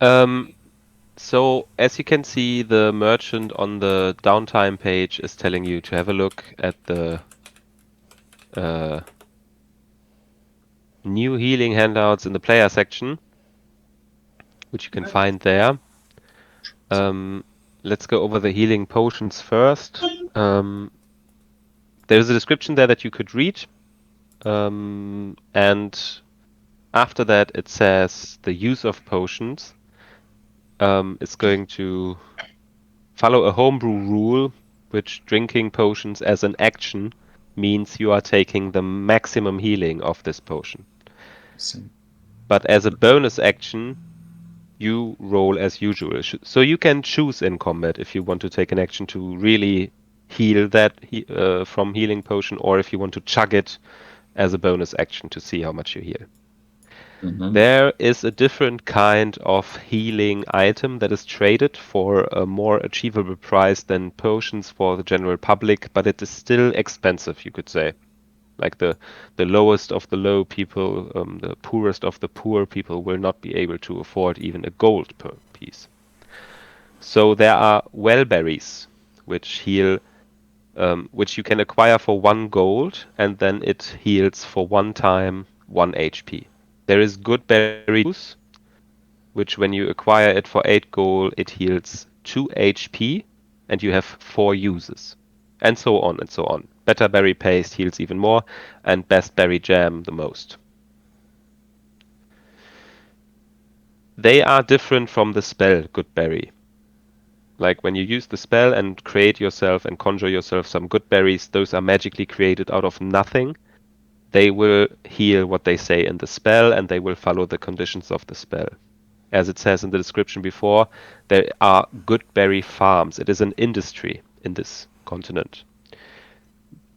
So as you can see, the merchant on the downtime page is telling you to have a look at the uh, new healing handouts in the player section, which you can find there. Let's go over the healing potions first. There's a description there that you could read, and after that it says the use of potions is going to follow a homebrew rule, which drinking potions as an action means you are taking the maximum healing of this potion. But as a bonus action, you roll as usual. So you can choose in combat if you want to take an action to really heal that from healing potion, or if you want to chug it as a bonus action to see how much you heal. There is a different kind of healing item that is traded for a more achievable price than potions for the general public, but it is still expensive, you could say. Like the lowest of the low people, the poorest of the poor people will not be able to afford even a gold per piece. So there are wellberries, which heal, which you can acquire for 1 gold, and then it heals for 1 time 1 HP. There is good berry juice, which when you acquire it for 8 gold, it heals 2 HP, and you have 4 uses. And so on and so on. Better berry paste heals even more, and best berry jam the most. They are different from the spell Good Berry. Like when you use the spell and create yourself and conjure yourself some good berries, those are magically created out of nothing. They will heal what they say in the spell, and they will follow the conditions of the spell. As it says in the description before, there are good berry farms. It is an industry in this continent.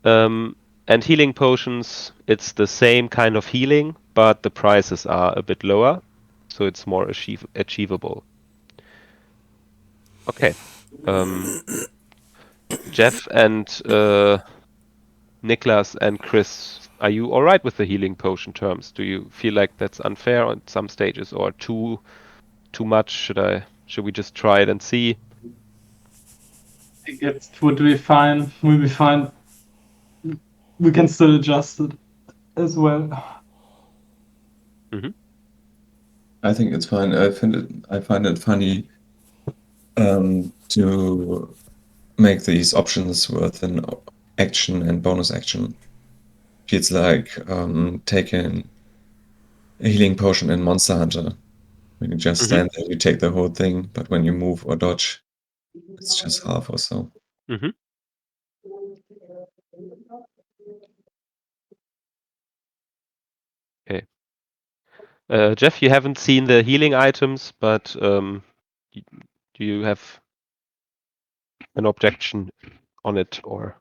And healing potions, it's the same kind of healing, but the prices are a bit lower, so it's more achievable. Okay. Jeff and Niklas and Chris, are you all right with the healing potion terms? Do you feel like that's unfair on some stages or too much? Should we just try it and see? I think it would be fine. We'll be fine. We can still adjust it as well. Mm-hmm. I think it's fine. I find it funny to make these options worth an action and bonus action. Feels like taking a healing potion in Monster Hunter. When you just stand there, you take the whole thing, but when you move or dodge, it's just half or so. Mm-hmm. Okay. Jeff, you haven't seen the healing items, but do you have an objection on it or?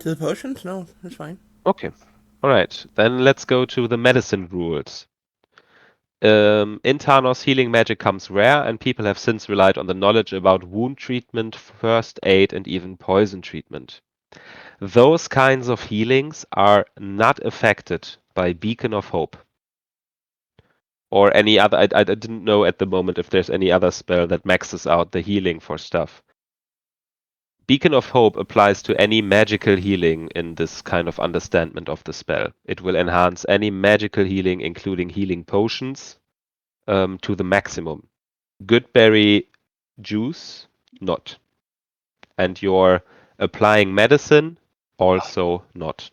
To the potions? No, that's fine. Okay. All right. Then let's go to the medicine rules. In Thanos, healing magic comes rare, and people have since relied on the knowledge about wound treatment, first aid, and even poison treatment. Those kinds of healings are not affected by Beacon of Hope or any other. I didn't know at the moment if there's any other spell that maxes out the healing for stuff. Beacon of Hope applies to any magical healing in this kind of understanding of the spell. It will enhance any magical healing, including healing potions, to the maximum. Good berry juice, not. And your applying medicine, also not.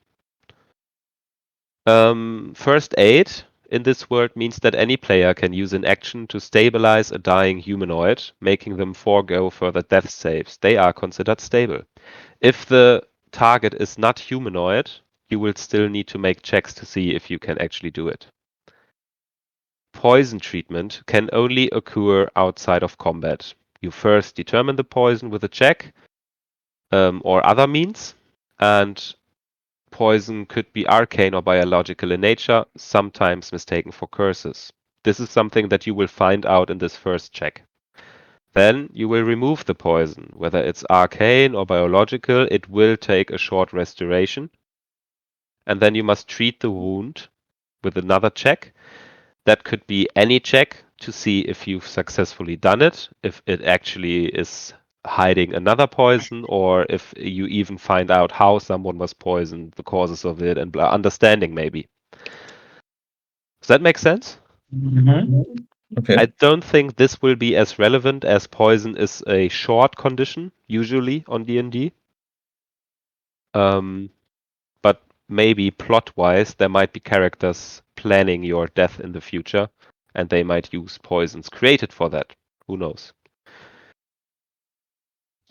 First aid in this word means that any player can use an action to stabilize a dying humanoid, making them forego further death saves. They are considered stable. If the target is not humanoid, you will still need to make checks to see if you can actually do it. Poison treatment can only occur outside of combat. You first determine the poison with a check or other means, and poison could be arcane or biological in nature, sometimes mistaken for curses. This is something that you will find out in this first check. Then you will remove the poison. Whether it's arcane or biological, it will take a short restoration. And then you must treat the wound with another check. That could be any check, to see if you've successfully done it, if it actually is hiding another poison, or if you even find out how someone was poisoned, the causes of it, and understanding maybe. Does that make sense? Okay. I don't think this will be as relevant as poison is a short condition usually on D&D. But maybe plot-wise, there might be characters planning your death in the future, and they might use poisons created for that. Who knows?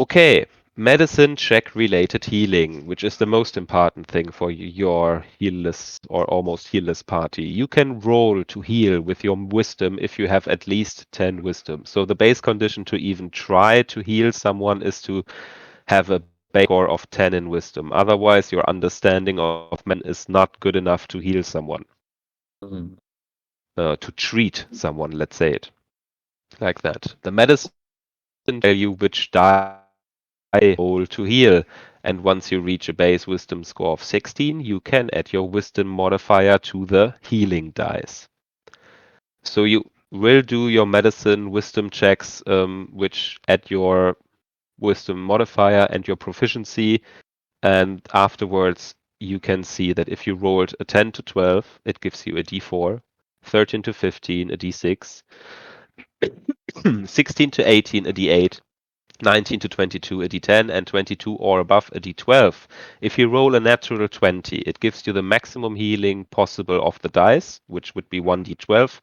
Okay, medicine check related healing, which is the most important thing for your healless or almost healless party. You can roll to heal with your wisdom if you have at least 10 wisdom. So the base condition to even try to heal someone is to have a base score of 10 in wisdom. Otherwise, your understanding of men is not good enough to heal someone, Mhm. to treat someone, let's say it like that. The medicine tell you which die roll to heal. And once you reach a base wisdom score of 16, you can add your wisdom modifier to the healing dice. So you will do your medicine wisdom checks, which add your wisdom modifier and your proficiency. And afterwards, you can see that if you rolled a 10 to 12, it gives you a d4, 13 to 15, a d6, 16 to 18, a d8, 19 to 22, a d10, and 22 or above, a d12. If you roll a natural 20, it gives you the maximum healing possible of the dice, which would be 1d12,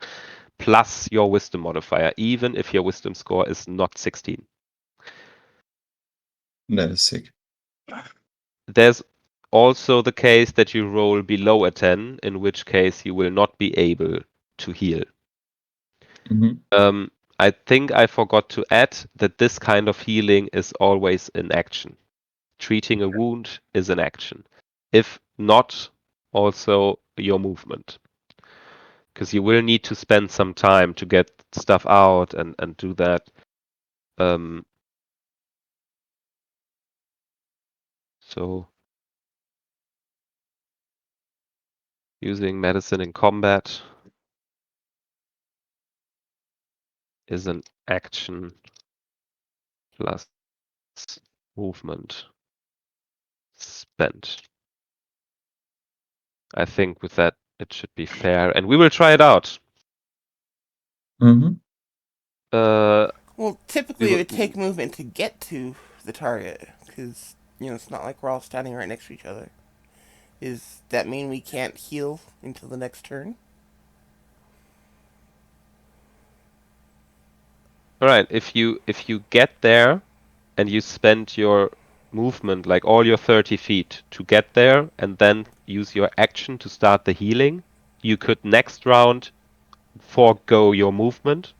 plus your wisdom modifier, even if your wisdom score is not 16. That is sick. There's also the case that you roll below a 10, in which case you will not be able to heal. Mhm. I think I forgot to add that this kind of healing is always in action. Treating a wound is an action. If not, also your movement. Because you will need to spend some time to get stuff out and do that. So using medicine in combat is an action plus movement spent. I think with that it should be fair, and we will try it out. Mhm. Well, typically it would take movement to get to the target, because, it's not like we're all standing right next to each other. Does that mean we can't heal until the next turn? All right, if you get there and you spend your movement, like all your 30 feet, to get there, and then use your action to start the healing, you could next round forego your movement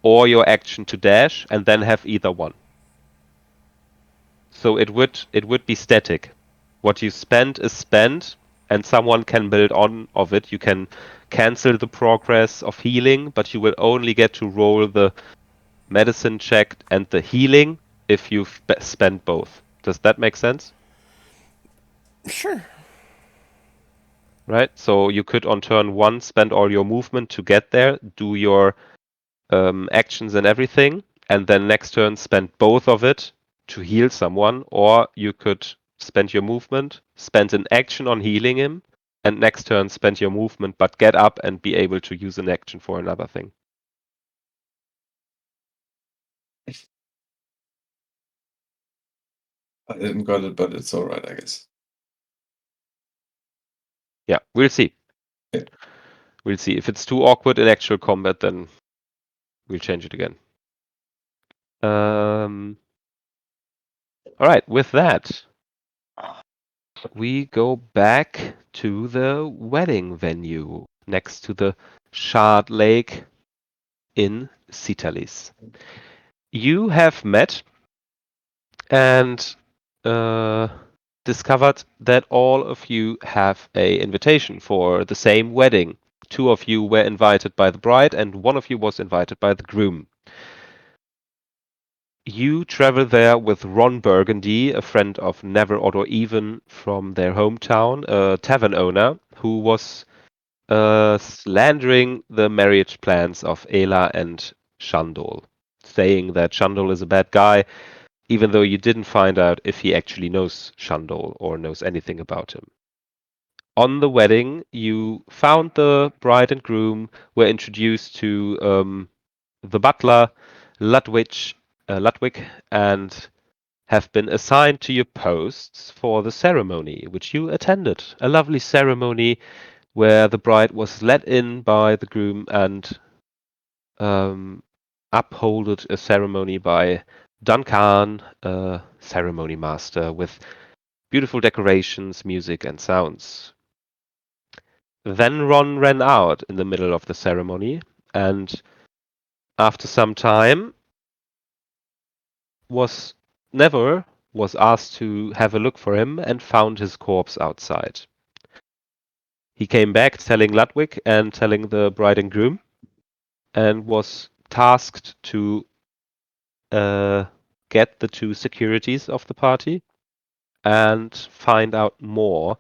or your action to dash, and then have either one. So it would be static. What you spend is spent, and someone can build on of it. You can cancel the progress of healing, but you will only get to roll the medicine check and the healing if you've spent both. Does that make sense? Sure. Right? So you could on turn one spend all your movement to get there, do your actions and everything, and then next turn spend both of it to heal someone, or you could spend your movement, spend an action on healing him, and next turn spend your movement but get up and be able to use an action for another thing. I didn't got it, but it's all right, I guess. Yeah, we'll see. Yeah. We'll see. If it's too awkward in actual combat, then we'll change it again. All right, with that, we go back to the wedding venue next to the Shard Lake in Citalis. You have met and discovered that all of you have a invitation for the same wedding. Two of you were invited by the bride, and one of you was invited by the groom. You travel there with Ron Burgundy, a friend of Never Odd or Even from their hometown, a tavern owner who was slandering the marriage plans of Ayla and Shandol, saying that Shandol is a bad guy, even though you didn't find out if he actually knows Shandol or knows anything about him. On the wedding, you found the bride and groom, were introduced to the butler, Ludwig, and have been assigned to your posts for the ceremony, which you attended. A lovely ceremony where the bride was led in by the groom and upholded a ceremony by Duncan, a ceremony master, with beautiful decorations, music, and sounds. Then Ron ran out in the middle of the ceremony, and after some time was asked to have a look for him and found his corpse outside. He came back telling Ludwig and telling the bride and groom, and was tasked to get the two securities of the party and find out more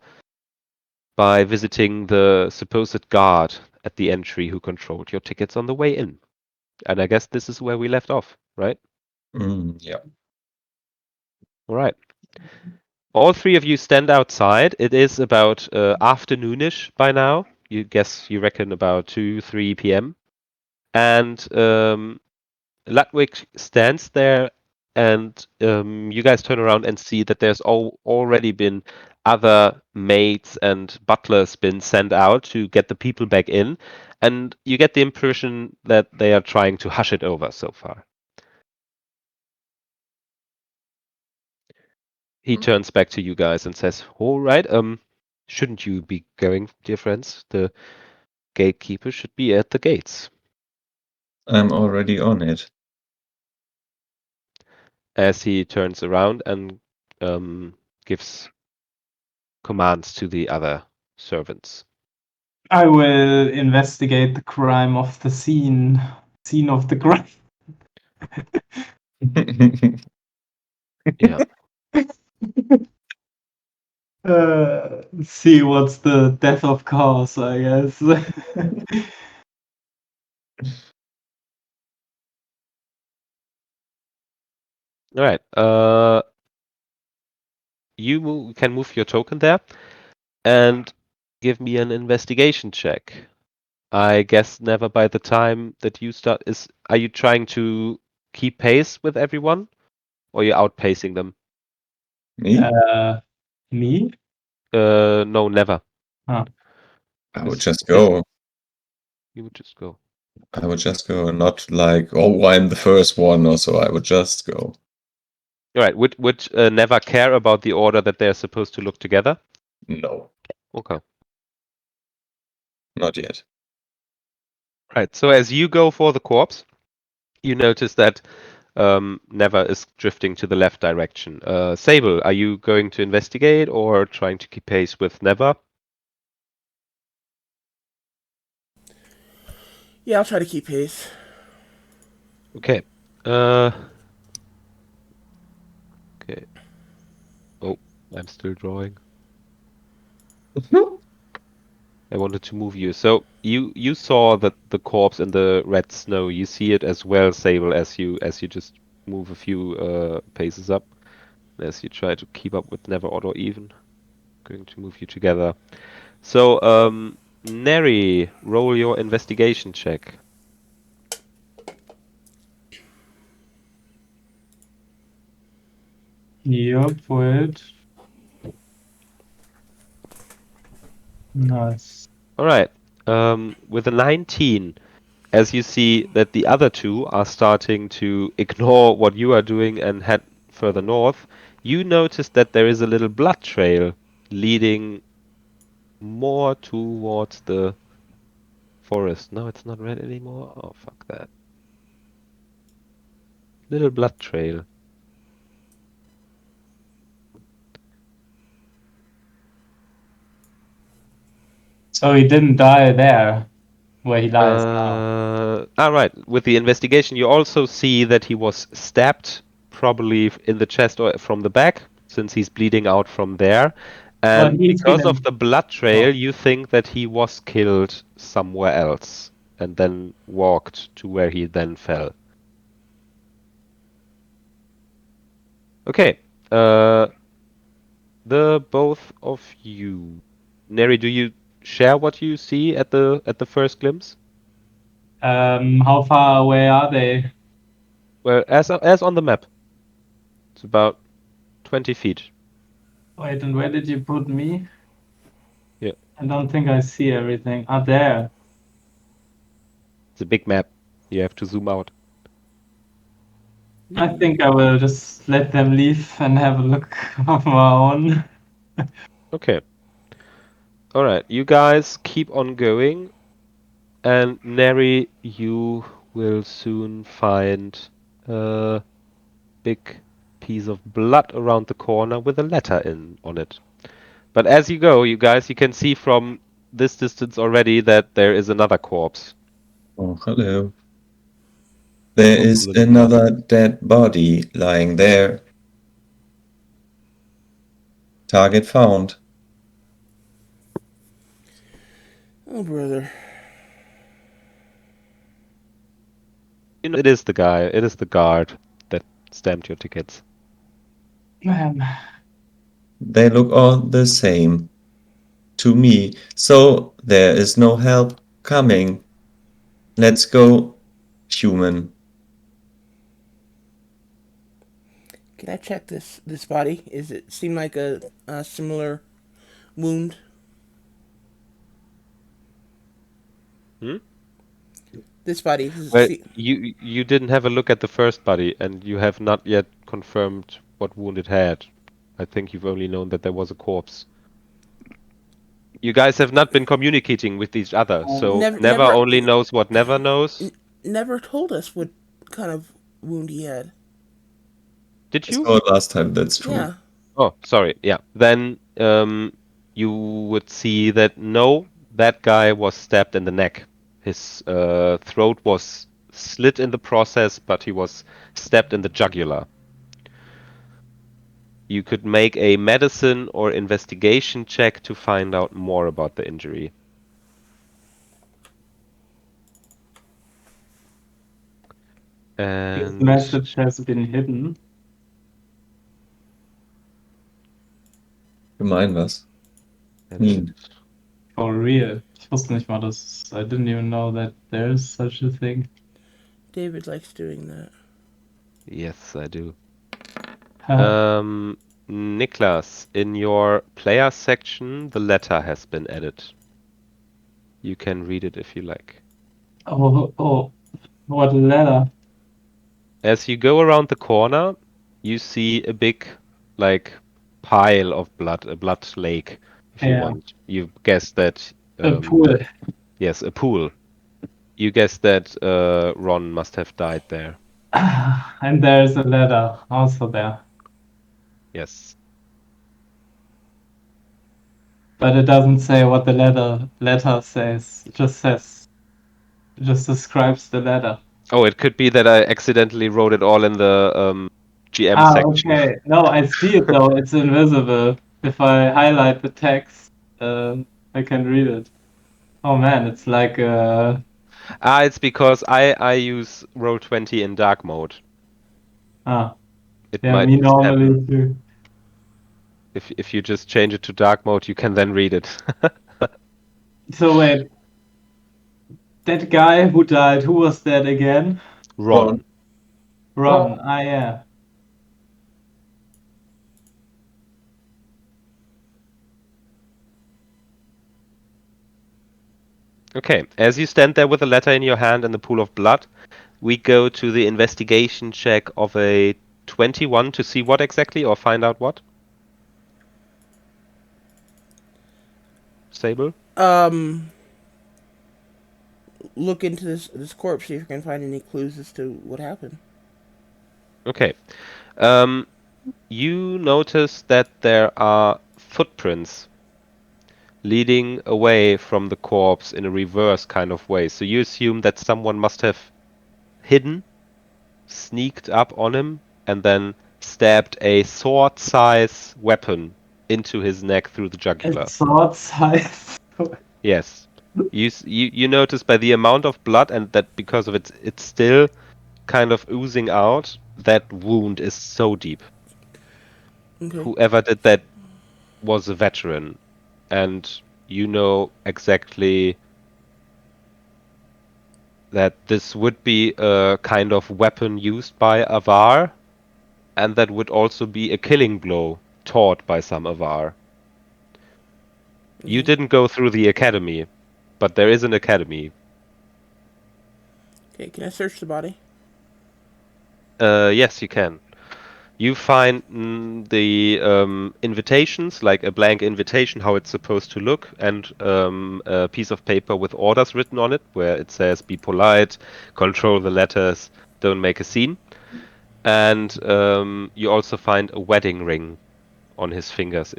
by visiting the supposed guard at the entry who controlled your tickets on the way in. And I guess this is where we left off, right? Yeah. All right. All three of you stand outside. It is about afternoonish by now. You reckon about 2, 3 p.m. And Ludwig stands there, and you guys turn around and see that there's already been other maids and butlers been sent out to get the people back in, and you get the impression that they are trying to hush it over so far. He turns back to you guys and says, "All right, shouldn't you be going, dear friends? The gatekeeper should be at the gates." I'm already on it. As he turns around and gives commands to the other servants. I will investigate the crime of the scene of the crime. Yeah. See what's the death of cause, I guess. All right. You can move your token there and give me an investigation check. I guess never by the time that you start are you trying to keep pace with everyone, or you're outpacing them? Me? Me? No, never. Ah. I would just go. You would just go. I would just go, not like, oh, I'm the first one or so. I would just go. All right. Would never care about the order that they're supposed to look together? No, Okay. not yet. Right. So as you go for the corpse, you notice that Never is drifting to the left direction. Sable, are you going to investigate or trying to keep pace with Never? Yeah, I'll try to keep pace. Okay. Okay. Oh, I'm still drawing. I wanted to move you. So you saw that the corpse in the red snow. You see it as well, Sable, as you just move a few paces up. As you try to keep up with Never, Odd, or Even. Going to move you together. So, Neri, roll your investigation check. Yep, wait. Nice. All right. With a 19, as you see that the other two are starting to ignore what you are doing and head further north, you notice that there is a little blood trail leading more towards the forest. No, it's not red anymore. Oh, fuck that. Little blood trail. So he didn't die there, where he lies now. Right. With the investigation, you also see that he was stabbed, probably in the chest or from the back, since he's bleeding out from there. And he's been because of in- the blood trail, you think that he was killed somewhere else and then walked to where he then fell. Okay. The both of you. Neri, do you share what you see at the first glimpse? How far away are they? Well, as on the map, it's about 20 feet. Wait, and where did you put me? Yeah, I don't think I see everything. Ah, there. it's a big map. You have to zoom out. I think I will just let them leave and have a look of my own. Okay. All right. You guys keep on going, and Neri, you will soon find a big piece of blood around the corner with a letter on it. But as you go, you guys, you can see from this distance already that there is another corpse. Oh, hello. There Of a is little girl. another dead body lying there. Target found. Oh, brother. You know, it is the guy. It is the guard that stamped your tickets. Man, They look all the same to me. So there is no help coming. Let's go, human. Can I check this body? Is it seem like a similar wound? Hmm? This body. Does it Well, see- you didn't have a look at the first body, and you have not yet confirmed what wound it had. I think you've only known that there was a corpse. You guys have not been communicating with each other, so Never, Never never, only knows what Never knows. never told us what kind of wound he had. Did I you? saw it last time, that's true. Yeah. Oh, sorry. Yeah. Then you would see that no, that guy was stabbed in the neck. His throat was slit in the process, but he was stabbed in the jugular. You could make a medicine or investigation check to find out more about the injury. his And message has been hidden. Gemein was. that is Mean. it. For real. Ich wusste nicht mal, dass I didn't even know that there's such a thing. David likes doing that. Yes, I do. Uh, Niklas, in your player section, the letter has been added. You can read it if you like. oh, what a letter. As you go around the corner, you see a big, like, pile of blood, a blood lake, if you Yeah, want. You guess that, a pool. yes, a pool. You guess that Ron must have died there. And there's a letter also there. Yes. But it doesn't say what the letter says. It just describes the letter. Oh, it could be that I accidentally wrote it all in the GM Ah, section. okay. No, I see it though. It's invisible. If I highlight the text, I can read it. Oh man, it's like It's because I use Roll20 in dark mode. It yeah, might me just happen. normally too. If you just change it to dark mode, you can then read it. So wait, that guy who died, who was that again? Ron. Ron. Ah, yeah. Okay, as you stand there with a letter in your hand and the pool of blood, we go to the investigation check of a 21 to see what exactly or find out what? Sable? Look into this corpse, see if you can find any clues as to what happened. Okay. You notice that there are footprints leading away from the corpse in a reverse kind of way. So you assume that someone must have hidden, sneaked up on him, and then stabbed a sword-size weapon into his neck through the jugular. It's sword size. Yes. You notice by the amount of blood and that because of it's still kind of oozing out, that wound is so deep. Okay. Whoever did that was a veteran, and you know exactly that this would be a kind of weapon used by Avar, and that would also be a killing blow taught by some Avar. You Okay. didn't go through the academy, but there is an academy. Okay, can I search the body? Yes, you can. You find the invitations, like a blank invitation, how it's supposed to look, and a piece of paper with orders written on it, where it says, be polite, control the letters, don't make a scene. And you also find a wedding ring on his fingers.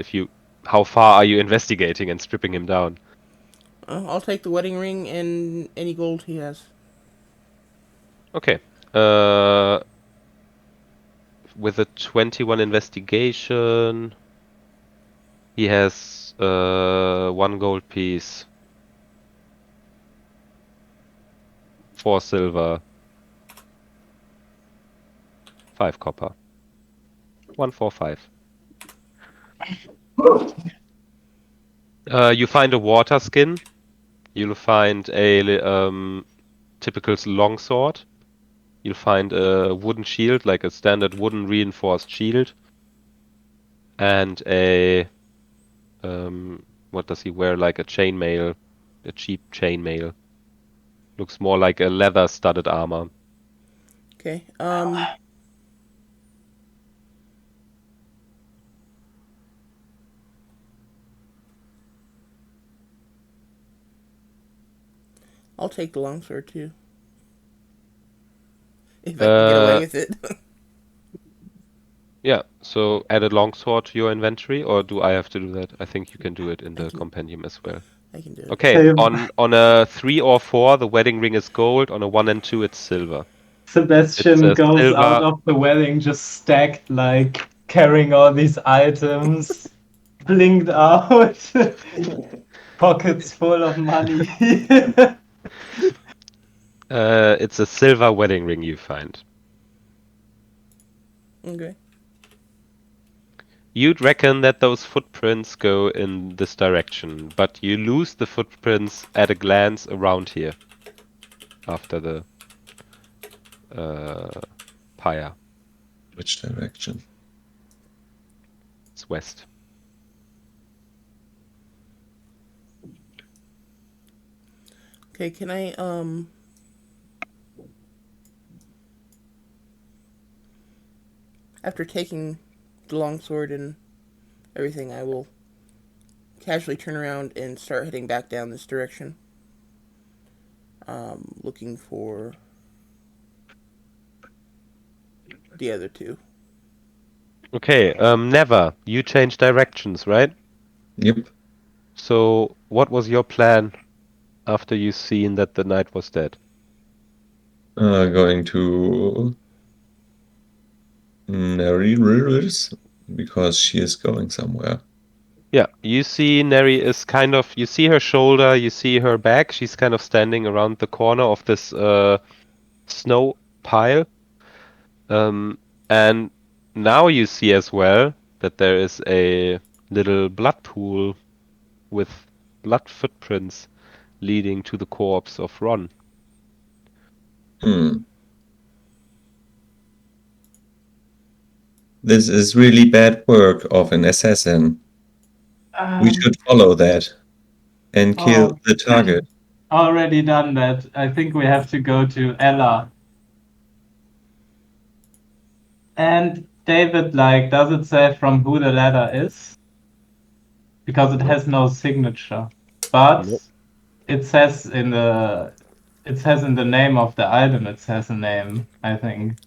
How far are you investigating and stripping him down? I'll take the wedding ring and any gold he has. Okay. With a 21 investigation, he has 1 gold piece, 4 silver, 5 copper. 145. You find a water skin. You'll find a typical longsword. You'll find a wooden shield, like a standard wooden reinforced shield, and a what does he wear? Like a chainmail, a cheap chainmail. Looks more like a leather-studded armor. Okay. I'll take the longsword too. If I can get away with it. Yeah, so add a longsword to your inventory, or do I have to do that? I think you can do it in the compendium as well. I can do it. Okay, Same. on a 3 or 4, the wedding ring is gold. On a 1 and 2, it's silver. It's Sebastian a goes silver. out of the wedding just stacked, like carrying all these items, blinked out, pockets full of money. It's a silver wedding ring you find. Okay. You'd reckon that those footprints go in this direction, but you lose the footprints at a glance around here after the pyre. Which direction? It's west. Okay, can I after taking the longsword and everything, I will casually turn around and start heading back down this direction. Looking for the other two. Okay, never. You change directions, right? Yep. So, what was your plan after you seen that the knight was dead? Going to Neri because she is going somewhere. Yeah, you see Neri is you see her shoulder, you see her back. She's kind of standing around the corner of this snow pile. And now you see as well that there is a little blood pool with blood footprints leading to the corpse of Ron. This is really bad work of an assassin. We should follow that and kill the target. Already done that. I think we have to go to Ella. And David, like, does it say from who the letter is? Because it has no signature. But Nope. it says in the name of the item, it says a name, I think.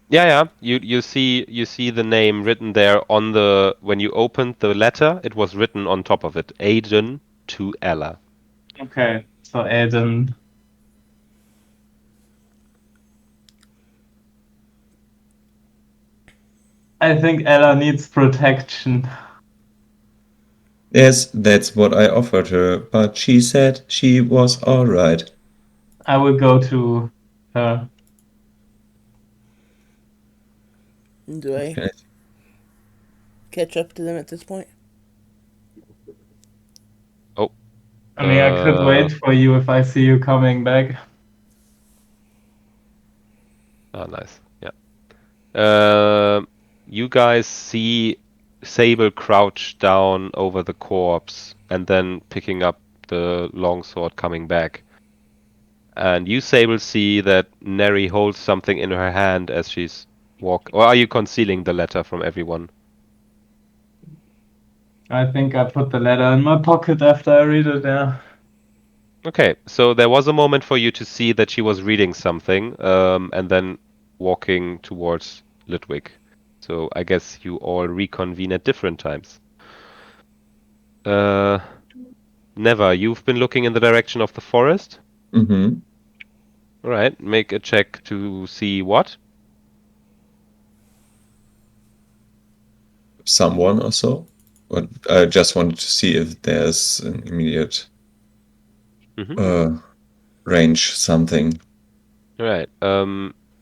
Yeah. You see the name written there on when you opened the letter, it was written on top of it. Aiden to Ella. Okay, so Aiden. I think Ella needs protection. Yes, that's what I offered her, but she said she was all right. I will go to her. Do I Okay. catch up to them at this point? Oh, I mean, I could wait for you if I see you coming back. nice. Yeah. You guys see Sable crouch down over the corpse and then picking up the longsword coming back. And you, Sable, see that Neri holds something in her hand as she's or are you concealing the letter from everyone? I think I put the letter in my pocket after I read it, yeah. Okay, so there was a moment for you to see that she was reading something, and then walking towards Ludwig. So I guess you all reconvene at different times. Never. You've been looking in the direction of the forest? Mm-hmm. All right, make a check to see what? Someone or so. But I just wanted to see if there's an immediate Mm-hmm. range something. All right.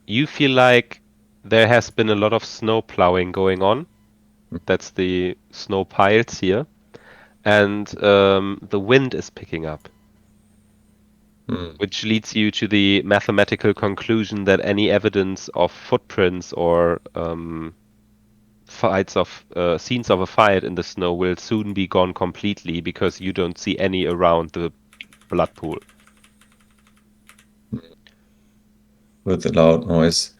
You feel like there has been a lot of snow plowing going on. That's the snow piles here. And the wind is picking up, which leads you to the mathematical conclusion that any evidence of footprints or scenes of a fight in the snow will soon be gone completely because you don't see any around the blood pool. With a loud noise.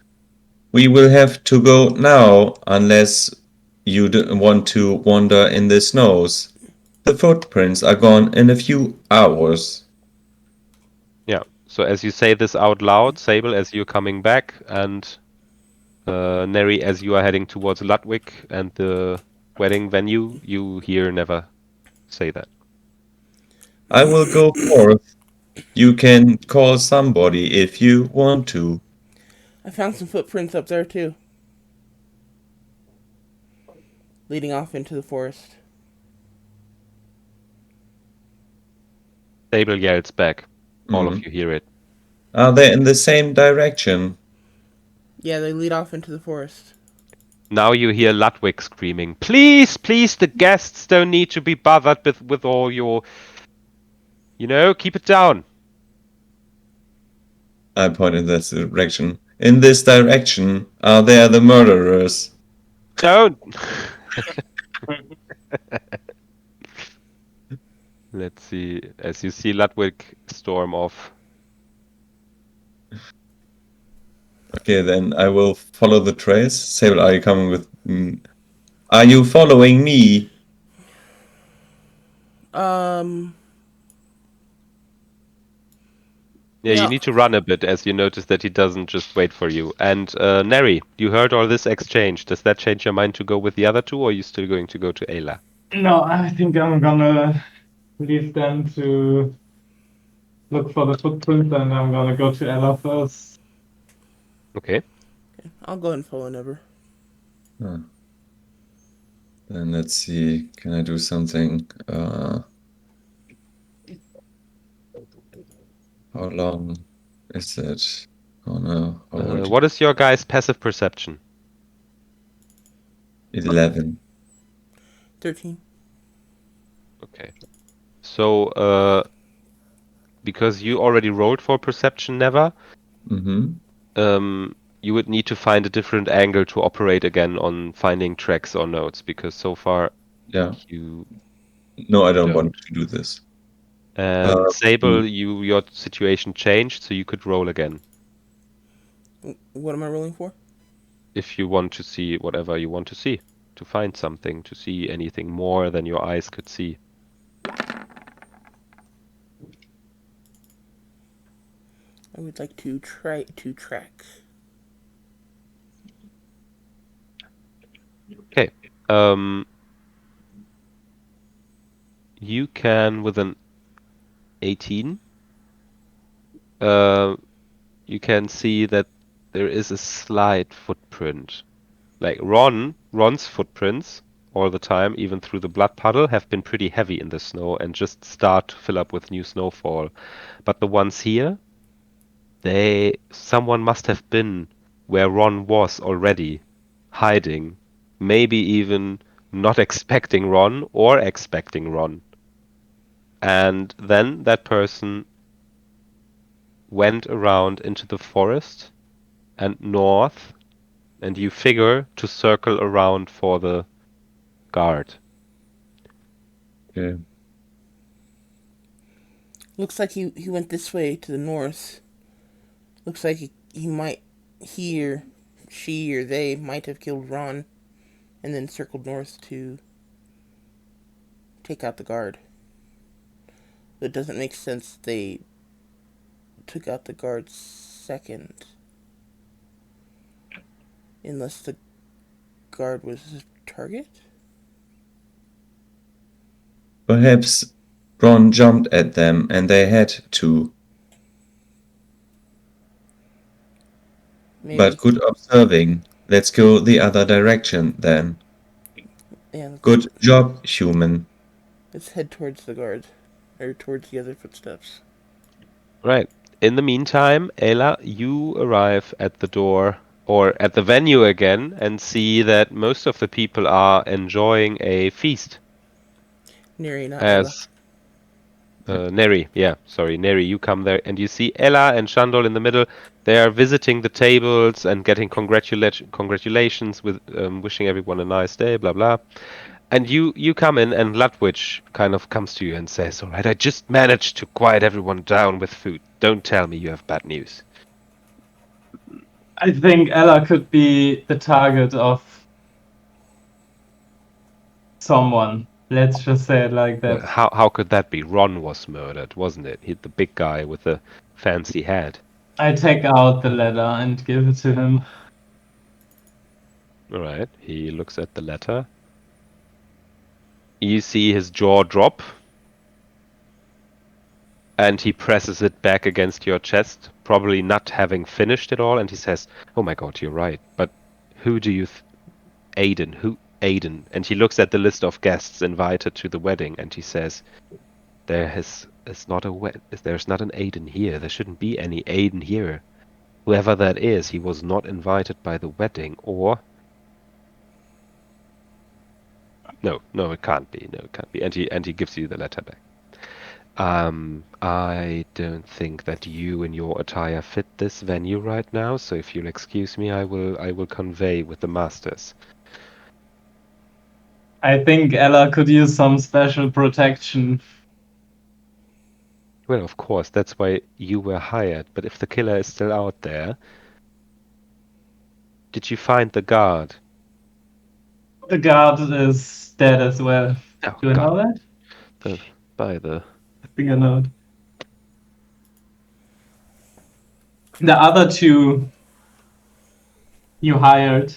We will have to go now unless you want to wander in the snows. The footprints are gone in a few hours. Yeah. So as you say this out loud, Sable, as you're coming back, and Neri, as you are heading towards Ludwig and the wedding venue, you hear Never say that. I will go forth. You can call somebody if you want to. I found some footprints up there too, leading off into the forest. Sable yells back. All of you hear it. Are they in the same direction? Yeah, they lead off into the forest. Now you hear Ludwig screaming, "Please, please, the guests don't need to be bothered with all your... keep it down." I point in this direction. In this direction, are there the murderers? Don't! Let's see. As you see Ludwig storm off. Okay, then I will follow the trace. Sable, are you coming with me? Are you following me? Yeah, you need to run a bit as you notice that he doesn't just wait for you. And Neri, you heard all this exchange. Does that change your mind to go with the other two, or are you still going to go to Ayla? No, I think I'm gonna leave them to look for the footprint, and I'm gonna go to Ella first. Okay. I'll go ahead and follow Never. Then let's see. Can I do something? How long is it? Oh no. What is your guy's passive perception? 11. 13. Okay. So, because you already rolled for perception, Never, you would need to find a different angle to operate again on finding tracks or notes, because so far you No, I don't want to do this. And Sable, your situation changed, so you could roll again. What am I rolling for? If you want to see whatever you want to see, to find something, to see anything more than your eyes could see. I would like to try to track. Okay. You can with an 18. You can see that there is a slight footprint Like Ron's footprints all the time, even through the blood puddle, have been pretty heavy in the snow and just start to fill up with new snowfall. But the ones here, someone must have been where Ron was already, hiding, maybe even not expecting Ron or expecting Ron. And then that person went around into the forest and north, and you figure to circle around for the guard. Okay. Looks like he went this way to the north. Looks like he or she or they might have killed Ron and then circled north to take out the guard. It doesn't make sense they took out the guard second. Unless the guard was his target? Perhaps Ron jumped at them and they had to. Maybe. But good observing. Let's go the other direction then. Yeah, Good job, human. let's head towards the guard. Or towards the other footsteps. Right. In the meantime, Ayla, you arrive at the door or at the venue again and see that most of the people are enjoying a feast. Neri, not Ella. As Neri, yeah, sorry, Neri, you come there and you see Ella and Shandol in the middle. They are visiting the tables and getting congratulations with wishing everyone a nice day, blah blah. And you come in and Ludwig kind of comes to you and says, "All right, I just managed to quiet everyone down with food. Don't tell me you have bad news." I think Ella could be the target of someone. Let's just say it like that. How could that be? Ron was murdered, wasn't it? The big guy with the fancy hat. I take out the letter and give it to him. All right, he looks at the letter. You see his jaw drop, and he presses it back against your chest, probably not having finished it all, and he says, "Oh my God, you're right. But who do you Aiden? Who Aiden?" And he looks at the list of guests invited to the wedding, and he says, There's not an Aiden here. There shouldn't be any Aiden here. Whoever that is, he was not invited by the wedding, or no, it can't be. No, it can't be. And he gives you the letter back. I don't think that you and your attire fit this venue right now, so if you'll excuse me, I will convey with the masters. I think Ella could use some special protection. Well, of course, that's why you were hired, but if the killer is still out there, did you find the guard? The guard is dead as well. Oh, Do I know God. that? By the I think I know it. The other two you hired,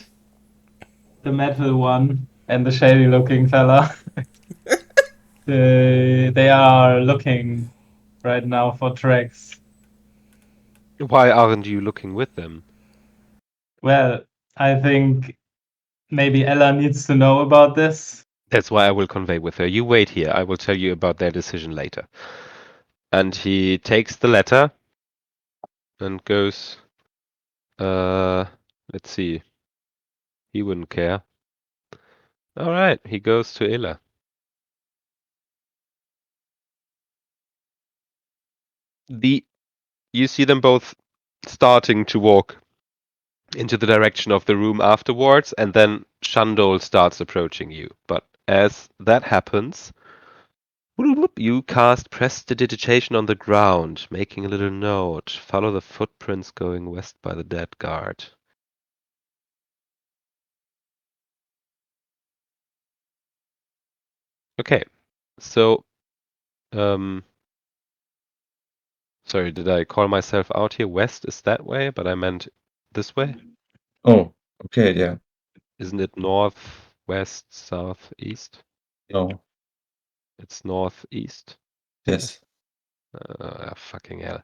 the metal one and the shady looking fella, they are looking right now for tracks. Why aren't you looking with them? Well, I think maybe Ella needs to know about this. That's why I will convey with her. You wait here. I will tell you about their decision later. And he takes the letter and goes, let's see. He wouldn't care. All right, he goes to Illa. You see them both starting to walk into the direction of the room afterwards, and then Shandol starts approaching you. But as that happens, you cast Prestidigitation on the ground, making a little note. Follow the footprints going west by the dead guard. Okay, so, sorry, did I call myself out here? West is that way, but I meant this way? Oh, okay, yeah. Isn't it north, west, south, east? No. It's northeast. Yes. Fucking hell.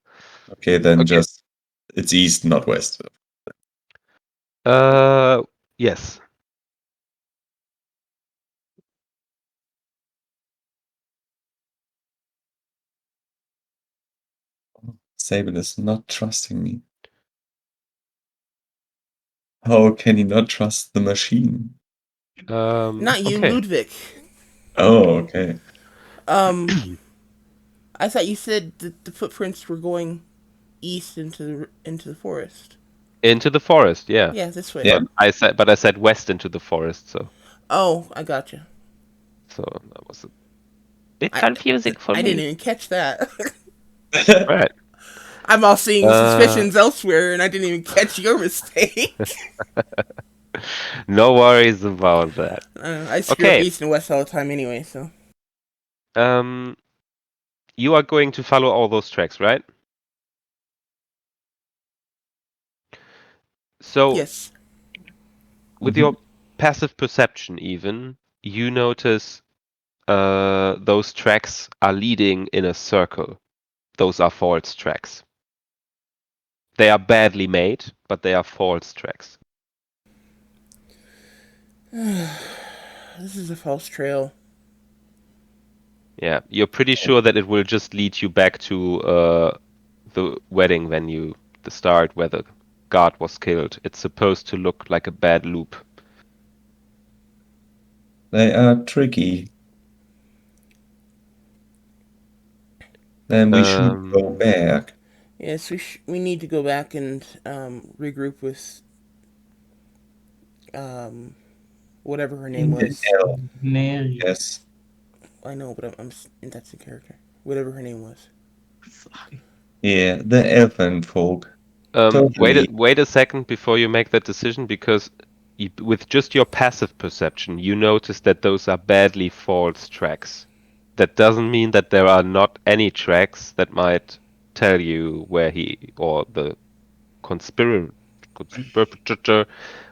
Okay, then Okay. it's east, not west. Yes. Sable is not trusting me. How can he not trust the machine? Not you, Okay. Ludwig. Oh, okay. I thought you said that the footprints were going east into the forest. Into the forest, yeah. Yeah, this way. Yeah. But I said west into the forest, so Oh, I gotcha. that was a bit I confusing for I didn't me. even catch that. Right. I'm all seeing Uh, suspicions elsewhere, and I didn't even catch your mistake. no worries about that. I screw up Okay. east and west all the time anyway, so. Um, you are going to follow all those tracks, right? So Yes. with your passive perception, even you notice those tracks are leading in a circle. Those are false tracks. They are badly made, but they are false tracks. This is a false trail. Yeah, you're pretty sure that it will just lead you back to the wedding venue, the start where the guard was killed. It's supposed to look like a bad loop. They are tricky. Then we should go Um, back. Yes, we need to go back and regroup with um, whatever her name The was. elf, Mary. yes. I know, but that's the character. Whatever her name was. Yeah, the elfin folk. Totally. wait a second before you make that decision, because with just your passive perception, you notice that those are badly false tracks. That doesn't mean that there are not any tracks that might tell you where he or the conspirator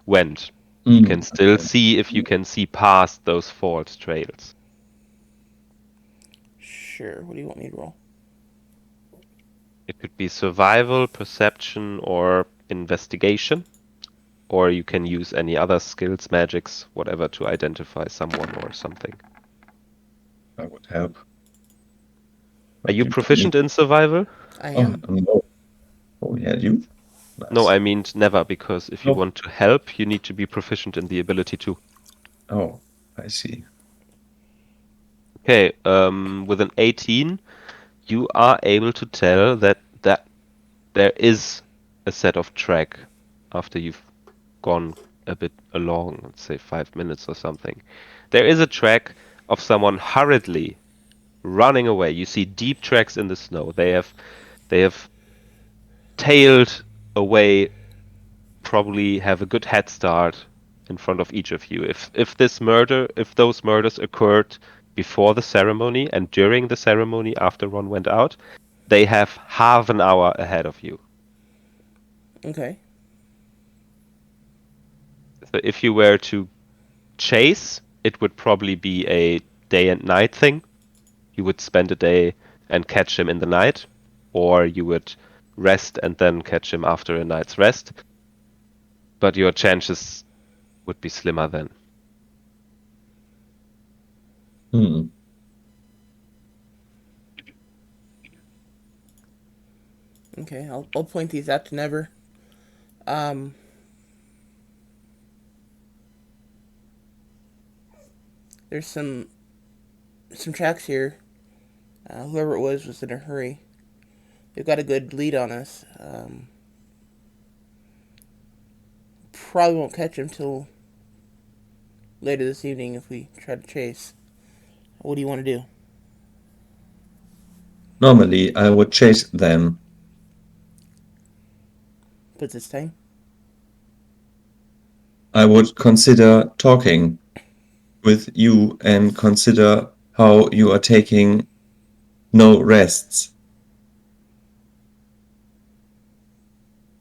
went. You can still Okay. see if you can see past those false trails. Sure. What do you want me to roll? It could be survival, perception, or investigation. Or you can use any other skills, magics, whatever, to identify someone or something. That would help. Are But you you told me. proficient in survival? I Oh, am. no. Oh, yeah, you? No, Nice. I mean never, because if you Oh, want to help, you need to be proficient in the ability to. oh, I see. Okay, with an 18, you are able to tell that there is a set of track after you've gone a bit along, let's say 5 minutes or something. There is a track of someone hurriedly running away. You see deep tracks in the snow. They have tailed away, probably have a good head start in front of each of you. If those murders occurred before the ceremony and during the ceremony after Ron went out, they have half an hour ahead of you. Okay. So if you were to chase, it would probably be a day and night thing. You would spend a day and catch him in the night, or you would rest and then catch him after a night's rest. But your chances would be slimmer then. Hmm. Okay. I'll point these out to Never. Um. There's some tracks here. Whoever it was in a hurry. They've got a good lead on us. Probably won't catch him till later this evening if we try to chase. What do you want to do? Normally, I would chase them. But this time? I would consider talking with you and consider how you are taking no rests.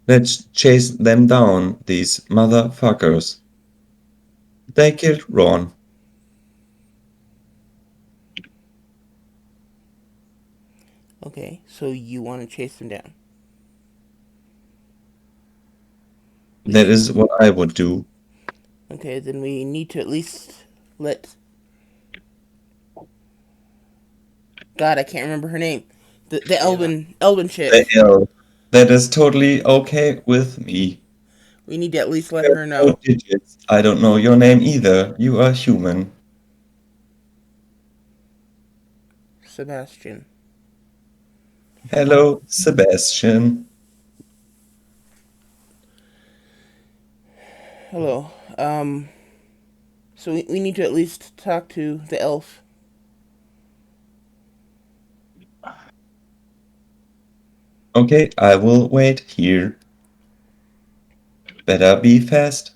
Let's chase them down, these motherfuckers. They killed Ron. Okay, so you want to chase them down. That is what I would do. Okay, then we need to at least let... God, I can't remember her name. The Elven chick. The hell. That is totally okay with me. We need to at least let There her are know. no digits. I don't know your name either. You are human. Sebastian. Hello, Sebastian. Hello. So we need to at least talk to the elf. Okay, I will wait here. Better be fast.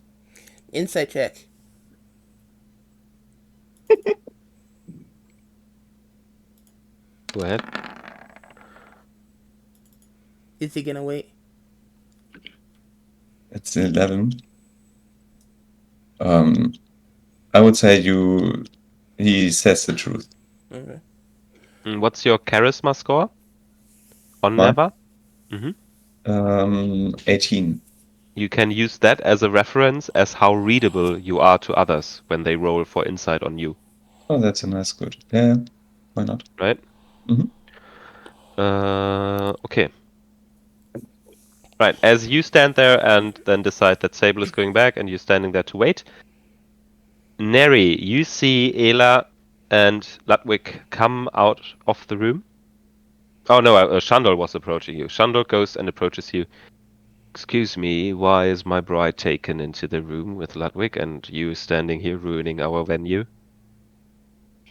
Insight check. Go ahead. Is he gonna wait? It's 11. I would say he says the truth. Okay. What's your charisma score on Mine? Never? Mm-hmm. 18. You can use that as a reference as how readable you are to others when they roll for insight on you. Oh, that's a nice good. Yeah, why not? Right? Mhm. Okay. Right. As you stand there and then decide that Sable is going back and you're standing there to wait, Neri, you see Ela and Ludwig come out of the room. Oh no, Shandol was approaching you. Shandol goes and approaches you. Excuse me, why is my bride taken into the room with Ludwig and you standing here ruining our venue?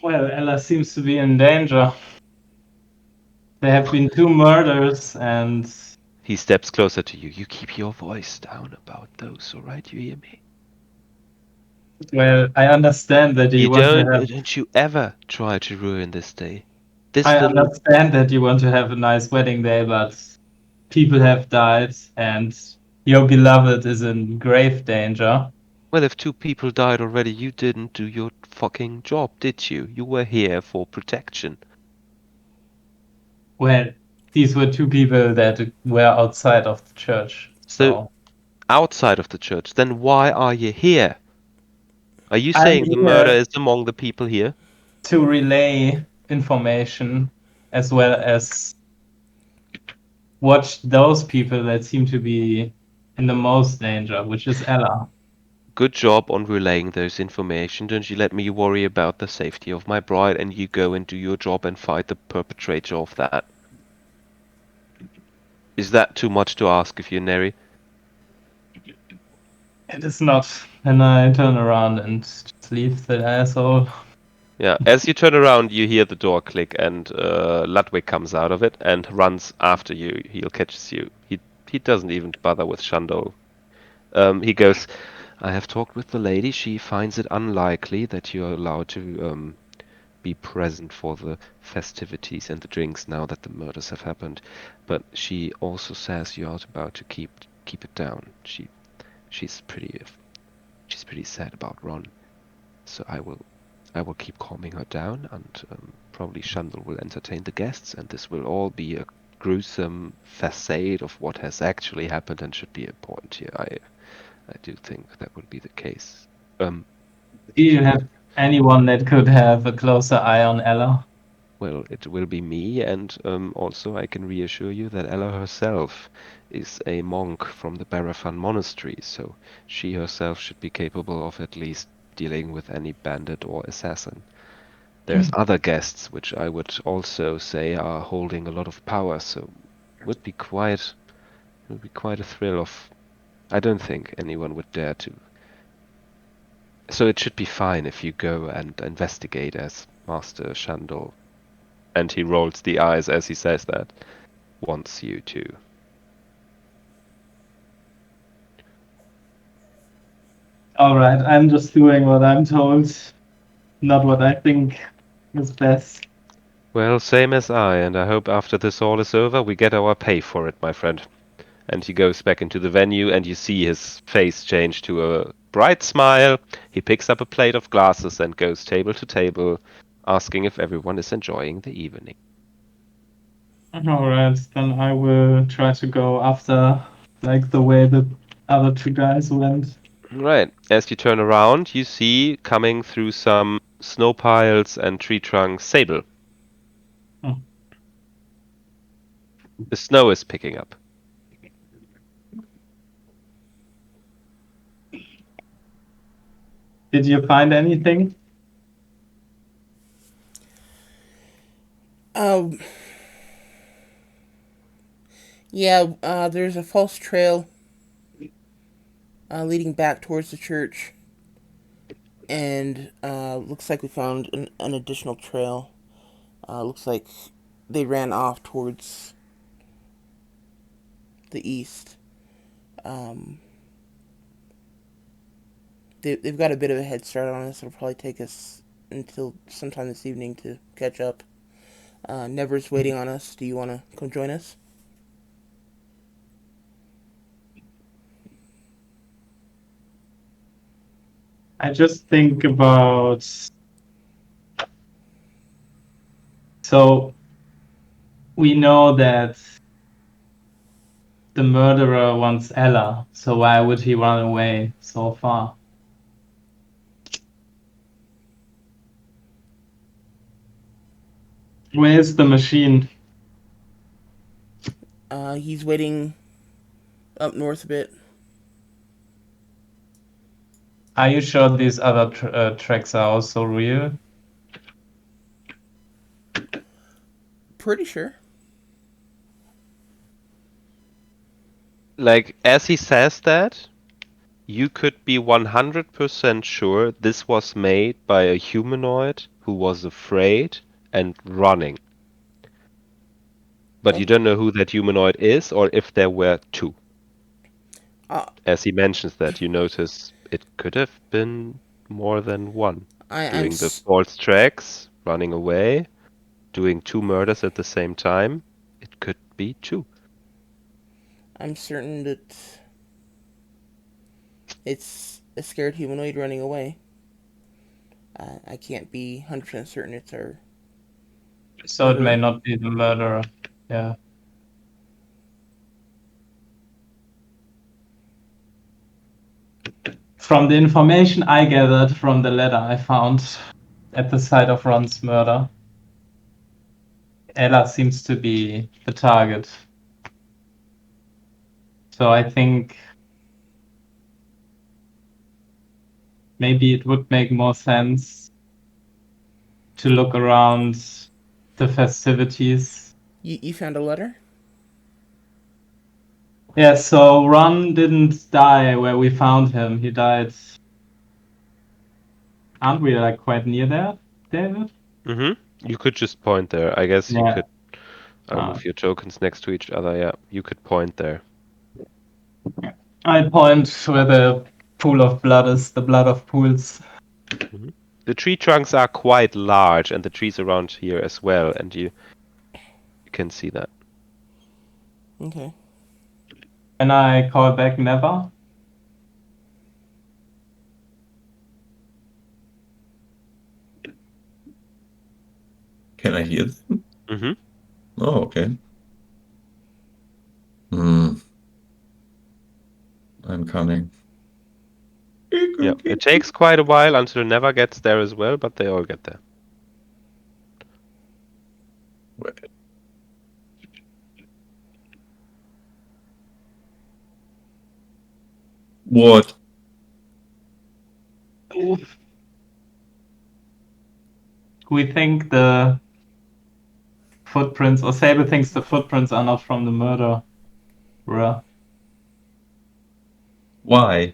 Well, Ella seems to be in danger. There have been 2 murders, and He steps closer to you. You keep your voice down about those, alright? You hear me? well, I understand that you want to have. Don't you ever try to ruin this day. This I little, understand that you want to have a nice wedding day, but people have died, and your beloved is in grave danger. well, if 2 people died already, you didn't do your fucking job, did you? You were here for protection. Well, these were 2 people that were outside of the church, so Outside of the church, then why are you here? Are you I'm saying the murder here is among the people here? to relay information as well as watch those people that seem to be in the most danger, which is Ella. Good job on relaying those information. Don't you let me worry about the safety of my bride and you go and do your job and fight the perpetrator of that. Is that too much to ask of you, Neri? It is not. And I turn around and just leave the asshole. Yeah, as you turn around, you hear the door click and Ludwig comes out of it and runs after you. He'll catch you. He doesn't even bother with Shandol. He goes, I have talked with the lady. She finds it unlikely that you're allowed to be present for the festivities and the drinks now that the murders have happened. But she also says you are about to keep it down. She's pretty sad about Ron. So I will keep calming her down, and probably Shandel will entertain the guests, and this will all be a gruesome facade of what has actually happened and should be important here. I do think that will be the case. Do you have anyone that could have a closer eye on Ella? Well, it will be me, and also I can reassure you that Ella herself is a monk from the Barafan monastery, so she herself should be capable of at least dealing with any bandit or assassin. There's other guests which I would also say are holding a lot of power, so it would be quite a thrill of. I don't think anyone would dare to. So it should be fine if you go and investigate as Master Shandor, and he rolls the eyes as he says that, wants you to. All right, I'm just doing what I'm told, not what I think is best. Well, same as I, and I hope after this all is over, we get our pay for it, my friend. And he goes back into the venue, and you see his face change to a bright smile. He picks up a plate of glasses and goes table to table, asking if everyone is enjoying the evening. All right, then I will try to go after, like, the way the other 2 guys went. Right. As you turn around, you see coming through some snow piles and tree trunks Sable. Oh. The snow is picking up. Did you find anything? Yeah, there's a false trail leading back towards the church, and looks like we found an additional trail. Looks like they ran off towards the east. They've got a bit of a head start on us. It'll probably take us until sometime this evening to catch up. Never's waiting on us. Do you want to come join us? I just think about. So we know that the murderer wants Ella, so why would he run away so far? Where's the machine? He's waiting up north a bit. Are you sure these other tracks are also real? Pretty sure. Like, as he says that, you could be 100% sure this was made by a humanoid who was afraid and running. But you don't know who that humanoid is or if there were two. As he mentions that, you notice it could have been more than one. Doing the false tracks, running away, doing two murders at the same time. It could be two. I'm certain that it's a scared humanoid running away. I can't be 100% certain it's our. So it may not be the murderer. Yeah. From the information I gathered from the letter I found at the site of Ron's murder, Ella seems to be the target. So I think maybe it would make more sense to look around the festivities. You found a letter? Yeah, so Ron didn't die where we found him. He died. Aren't we like quite near there, David? Mm-hmm. You could just point there. I guess you Yeah. could move your tokens next to each other. Yeah, you could point there. I point where the pool of blood is, the blood of pools. Mm-hmm. The tree trunks are quite large, and the trees around here as well, and you can see that. Okay. Can I call back Never? Can I hear them? Mm-hmm. Oh, okay. I'm coming. Yeah, it takes quite a while until Never gets there as well, but they all get there. What? We think the footprints, or Sable thinks the footprints are not from the murderer. Why?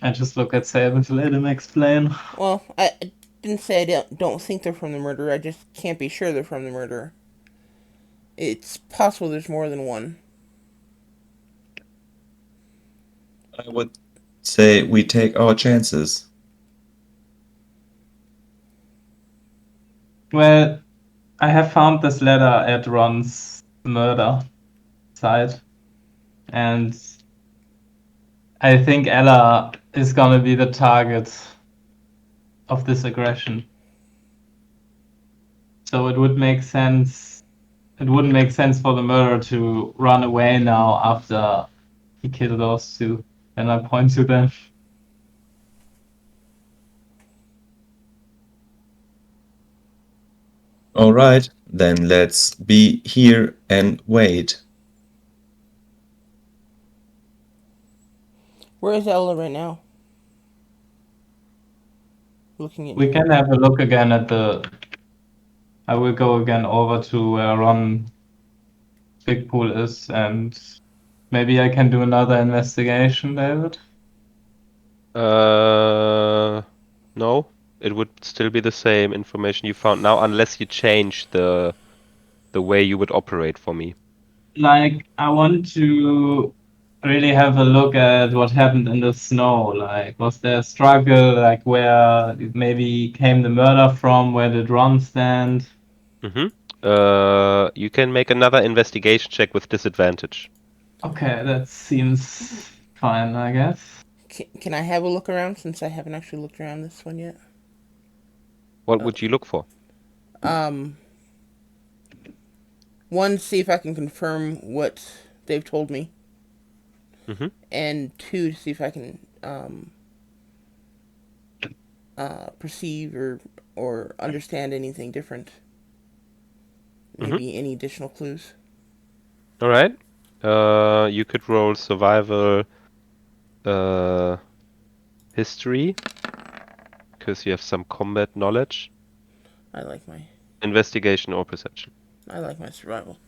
I just look at Sable to let him explain. Well, I didn't say I don't think they're from the murderer. I just can't be sure they're from the murderer. It's possible there's more than one. I would say we take our chances. Well, I have found this letter at Ron's murder site, and I think Ella is gonna be the target of this aggression. So it would make sense. It wouldn't make sense for the murderer to run away now after he killed those two. And I point to them. All right. Then let's be here and wait. Where is Ella right now? Looking at We me. can have a look again at the. I will go again over to where Ron Big Pool is, and maybe I can do another investigation, David. No, it would still be the same information you found now, unless you change the way you would operate for me. Like, I want to really have a look at what happened in the snow. Like, was there a struggle? Like, where maybe came the murder from? Where did Ron stand? You can make another investigation check with disadvantage. Okay, that seems fine, I guess. Can I have a look around since I haven't actually looked around this one yet? What would you look for? One, see if I can confirm what they've told me, Mm-hmm. and two, to see if I can perceive or understand anything different. Maybe any additional clues. All right. You could roll survival history because you have some combat knowledge. I like my Investigation or perception. survival.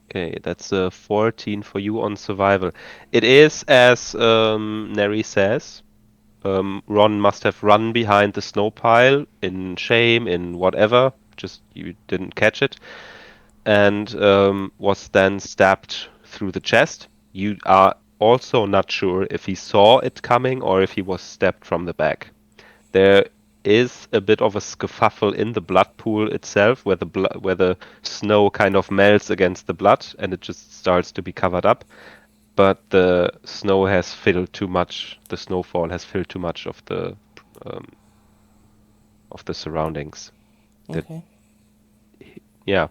Okay, that's a 14 for you on survival. It is as Neri says. Ron must have run behind the snow pile in shame, in whatever. Just you didn't catch it, and was then stabbed through the chest. You are also not sure if he saw it coming or if he was stabbed from the back. There is a bit of a scuffle in the blood pool itself, where the snow kind of melts against the blood and it just starts to be covered up. But the snow has filled too much. The snowfall has filled too much of the surroundings. Okay. Yeah.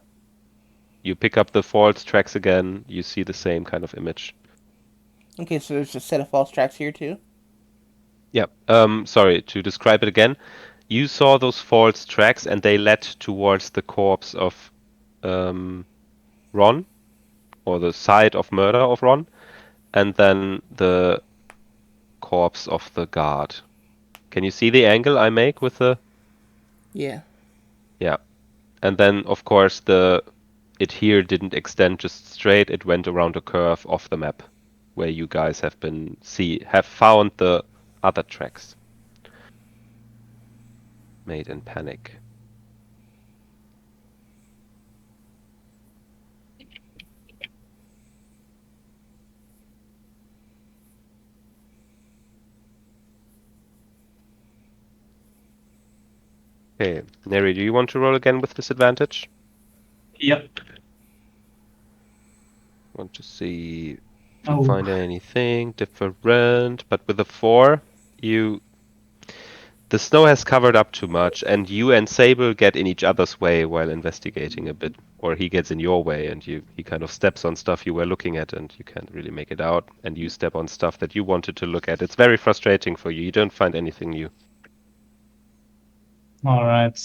You pick up the false tracks again. You see the same kind of image. Okay, so there's a set of false tracks here too. Yeah. Sorry to describe it again. You saw those false tracks, and they led towards the corpse of Ron, or the site of murder of Ron, and then the corpse of the guard. Can you see the angle I make with the? Yeah. Yeah. And then, of course, it here didn't extend just straight. It went around a curve off the map, where you guys have found the other tracks. Made in panic. Okay, Neri, do you want to roll again with disadvantage? Yep. Want to see if you find anything different, but with a 4, the snow has covered up too much, and you and Sable get in each other's way while investigating a bit, or he gets in your way, and he kind of steps on stuff you were looking at, and you can't really make it out, and you step on stuff that you wanted to look at. It's very frustrating for you. You don't find anything new. All right.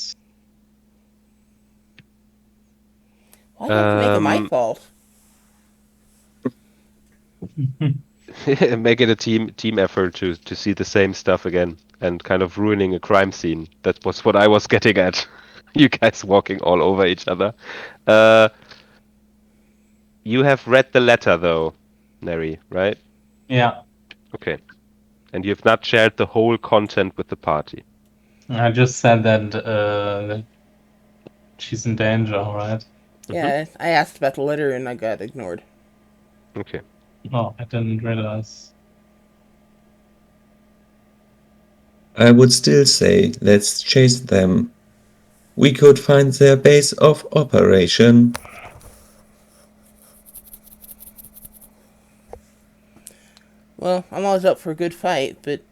Why do you have to make it my fault? Make it a team effort to see the same stuff again and kind of ruining a crime scene. That was what I was getting at. You guys walking all over each other. You have read the letter though, Neri, right? Yeah. Okay. And you have not shared the whole content with the party. I just said that she's in danger, right? Yeah, I asked about the letter and I got ignored. Okay. Oh, I didn't realize. I would still say let's chase them. We could find their base of operation. Well, I'm always up for a good fight, but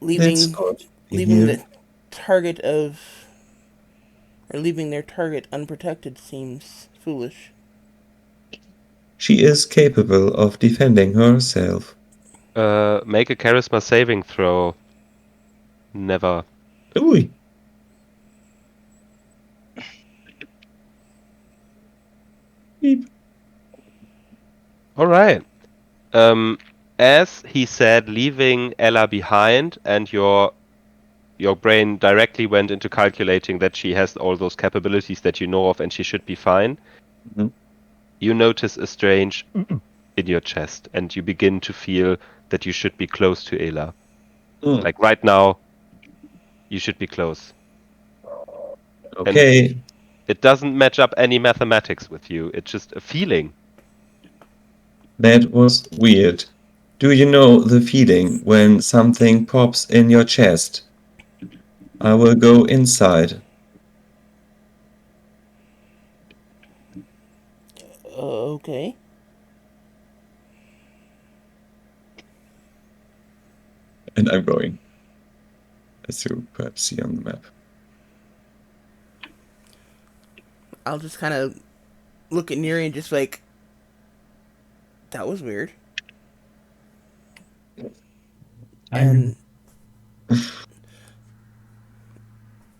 Let's leaving go leaving here. the target of or leaving their target unprotected seems foolish. She is capable of defending herself. Make a charisma saving throw. Never. Ooh. Beep. All right. As he said, leaving Ella behind, and your brain directly went into calculating that she has all those capabilities that you know of, and she should be fine. Mhm. You notice a strange in your chest, and you begin to feel that you should be close to Ella. Mm. Like right now, you should be close. Okay. It doesn't match up any mathematics with you. It's just a feeling. That was weird. Do you know the feeling when something pops in your chest? I will go inside. Okay. And I'm going. As you perhaps see on the map. I'll just kind of look at Neri and just like, that was weird. And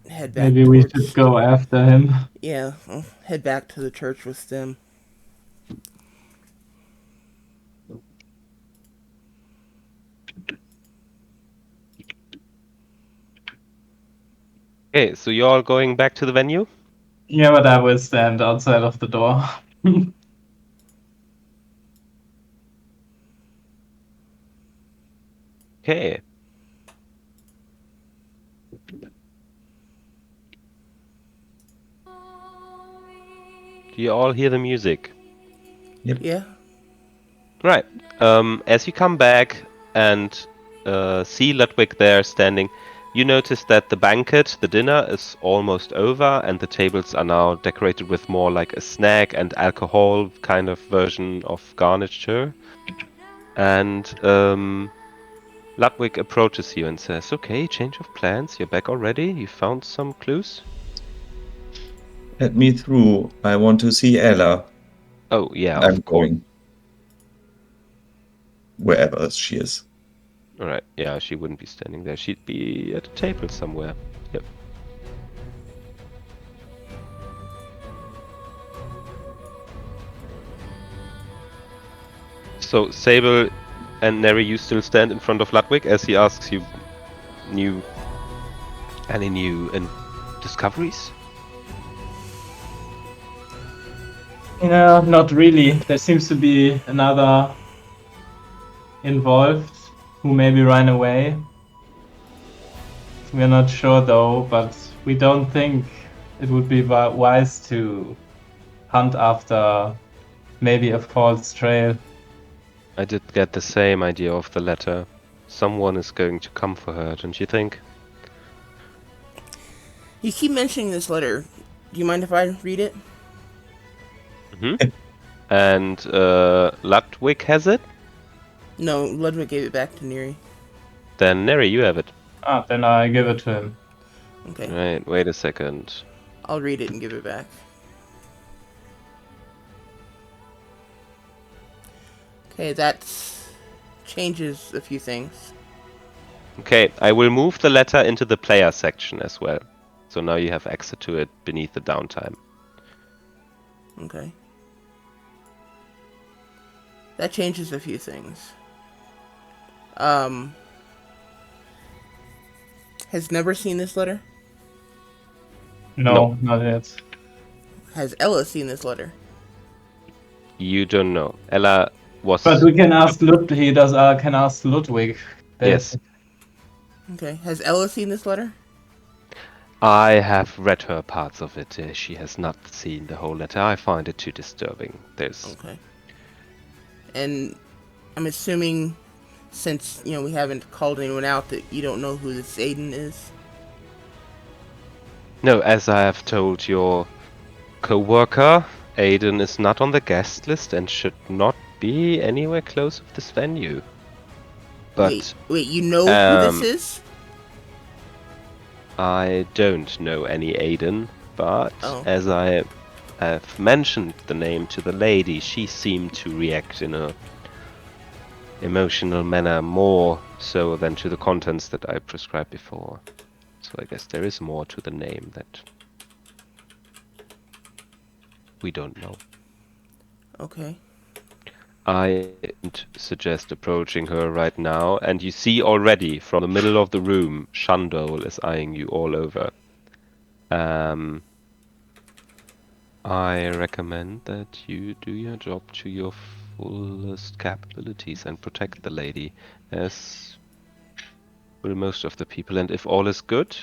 head back Maybe we towards. should go after him. Yeah, I'll head back to the church with them. Okay, so you're all going back to the venue? Yeah, but I will stand outside of the door. Okay. Do you all hear the music? Yep. Yeah. Right. As you come back and see Ludwig there standing, you notice that the banquet, the dinner, is almost over, and the tables are now decorated with more like a snack and alcohol kind of version of garniture. And Ludwig approaches you and says, "Okay, change of plans. You're back already. You found some clues?" Let me through. I want to see Ella. Oh yeah, I'm of course. going. Wherever she is. All right. Yeah, she wouldn't be standing there. She'd be at a table somewhere. Yep. So Sable and Neri, you still stand in front of Ludwig as he asks you any new discoveries? No, not really. There seems to be another involved who maybe ran away. We're not sure though, but we don't think it would be wise to hunt after maybe a false trail. I did get the same idea of the letter. Someone is going to come for her, don't you think? You keep mentioning this letter. Do you mind if I read it? Mm-hmm. And Ludwig has it? No, Ludwig gave it back to Neri. Then Neri, you have it. Ah, then I give it to him. Okay. Right, wait a second. I'll read it and give it back. Okay, that changes a few things. Okay, I will move the letter into the player section as well. So now you have access to it beneath the downtime. Okay. That changes a few things. Has never seen this letter? No, not yet. Has Ella seen this letter? You don't know. Ella was... But we can ask Ludwig. He does. Can ask Ludwig. Yes. Okay. Has Ella seen this letter? I have read her parts of it. She has not seen the whole letter. I find it too disturbing. There's... Okay. And I'm assuming, since, we haven't called anyone out, that you don't know who this Aiden is? No, as I have told your co-worker, Aiden is not on the guest list and should not be anywhere close of this venue. But Wait, you know who this is? I don't know any Aiden, but Oh. as I have mentioned the name to the lady, she seemed to react in a emotional manner more so than to the contents that I prescribed before. So I guess there is more to the name that we don't know. Okay. I suggest approaching her right now, and you see already from the middle of the room, Shandol is eyeing you all over. I recommend that you do your job to your fullest capabilities and protect the lady, as will most of the people. And if all is good,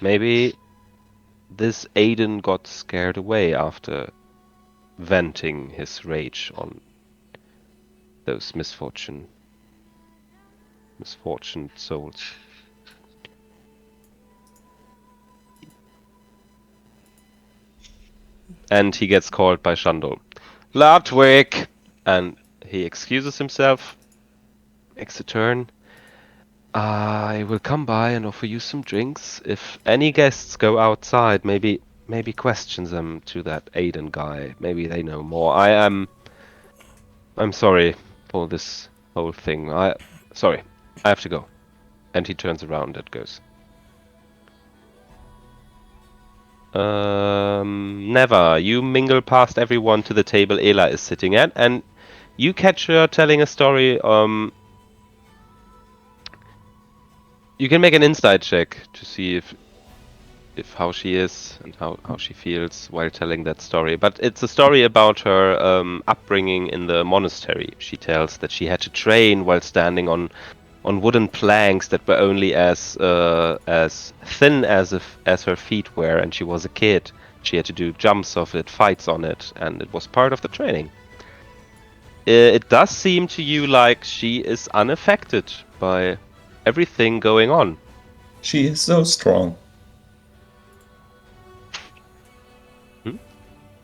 maybe this Aiden got scared away after venting his rage on those misfortunate souls. And he gets called by Shandol. Ludwig! And he excuses himself, makes a turn. I will come by and offer you some drinks. If any guests go outside, maybe question them to that Aiden guy. Maybe they know more. I'm sorry for this whole thing. Sorry. I have to go. And he turns around and goes. Never. You mingle past everyone to the table Ela is sitting at, and you catch her telling a story. You can make an insight check to see if how she is and how she feels while telling that story. But it's a story about her upbringing in the monastery. She tells that she had to train while standing on wooden planks that were only as thin as her feet were, and she was a kid. She had to do jumps off it, fights on it, and it was part of the training. It does seem to you like she is unaffected by everything going on. She is so strong.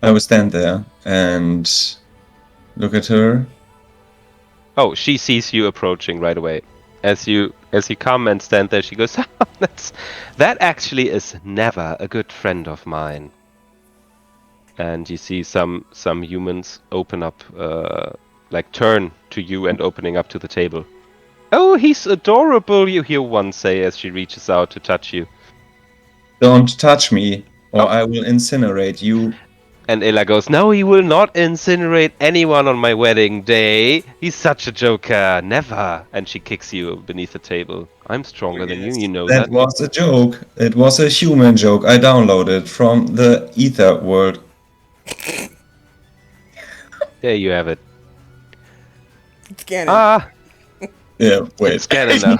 I will stand there and look at her. Oh, she sees you approaching right away. As you come and stand there, she goes, that actually is never a good friend of mine. And you see some humans open up, turn to you and opening up to the table. Oh, he's adorable, you hear one say as she reaches out to touch you. Don't touch me, or I will incinerate you. And Ela goes, no, he will not incinerate anyone on my wedding day. He's such a joker. Never. And she kicks you beneath the table. I'm stronger than you know that. That was a joke. It was a human joke I downloaded from the ether world. There you have it. It's canon. Ah! Yeah, wait. It's canon now.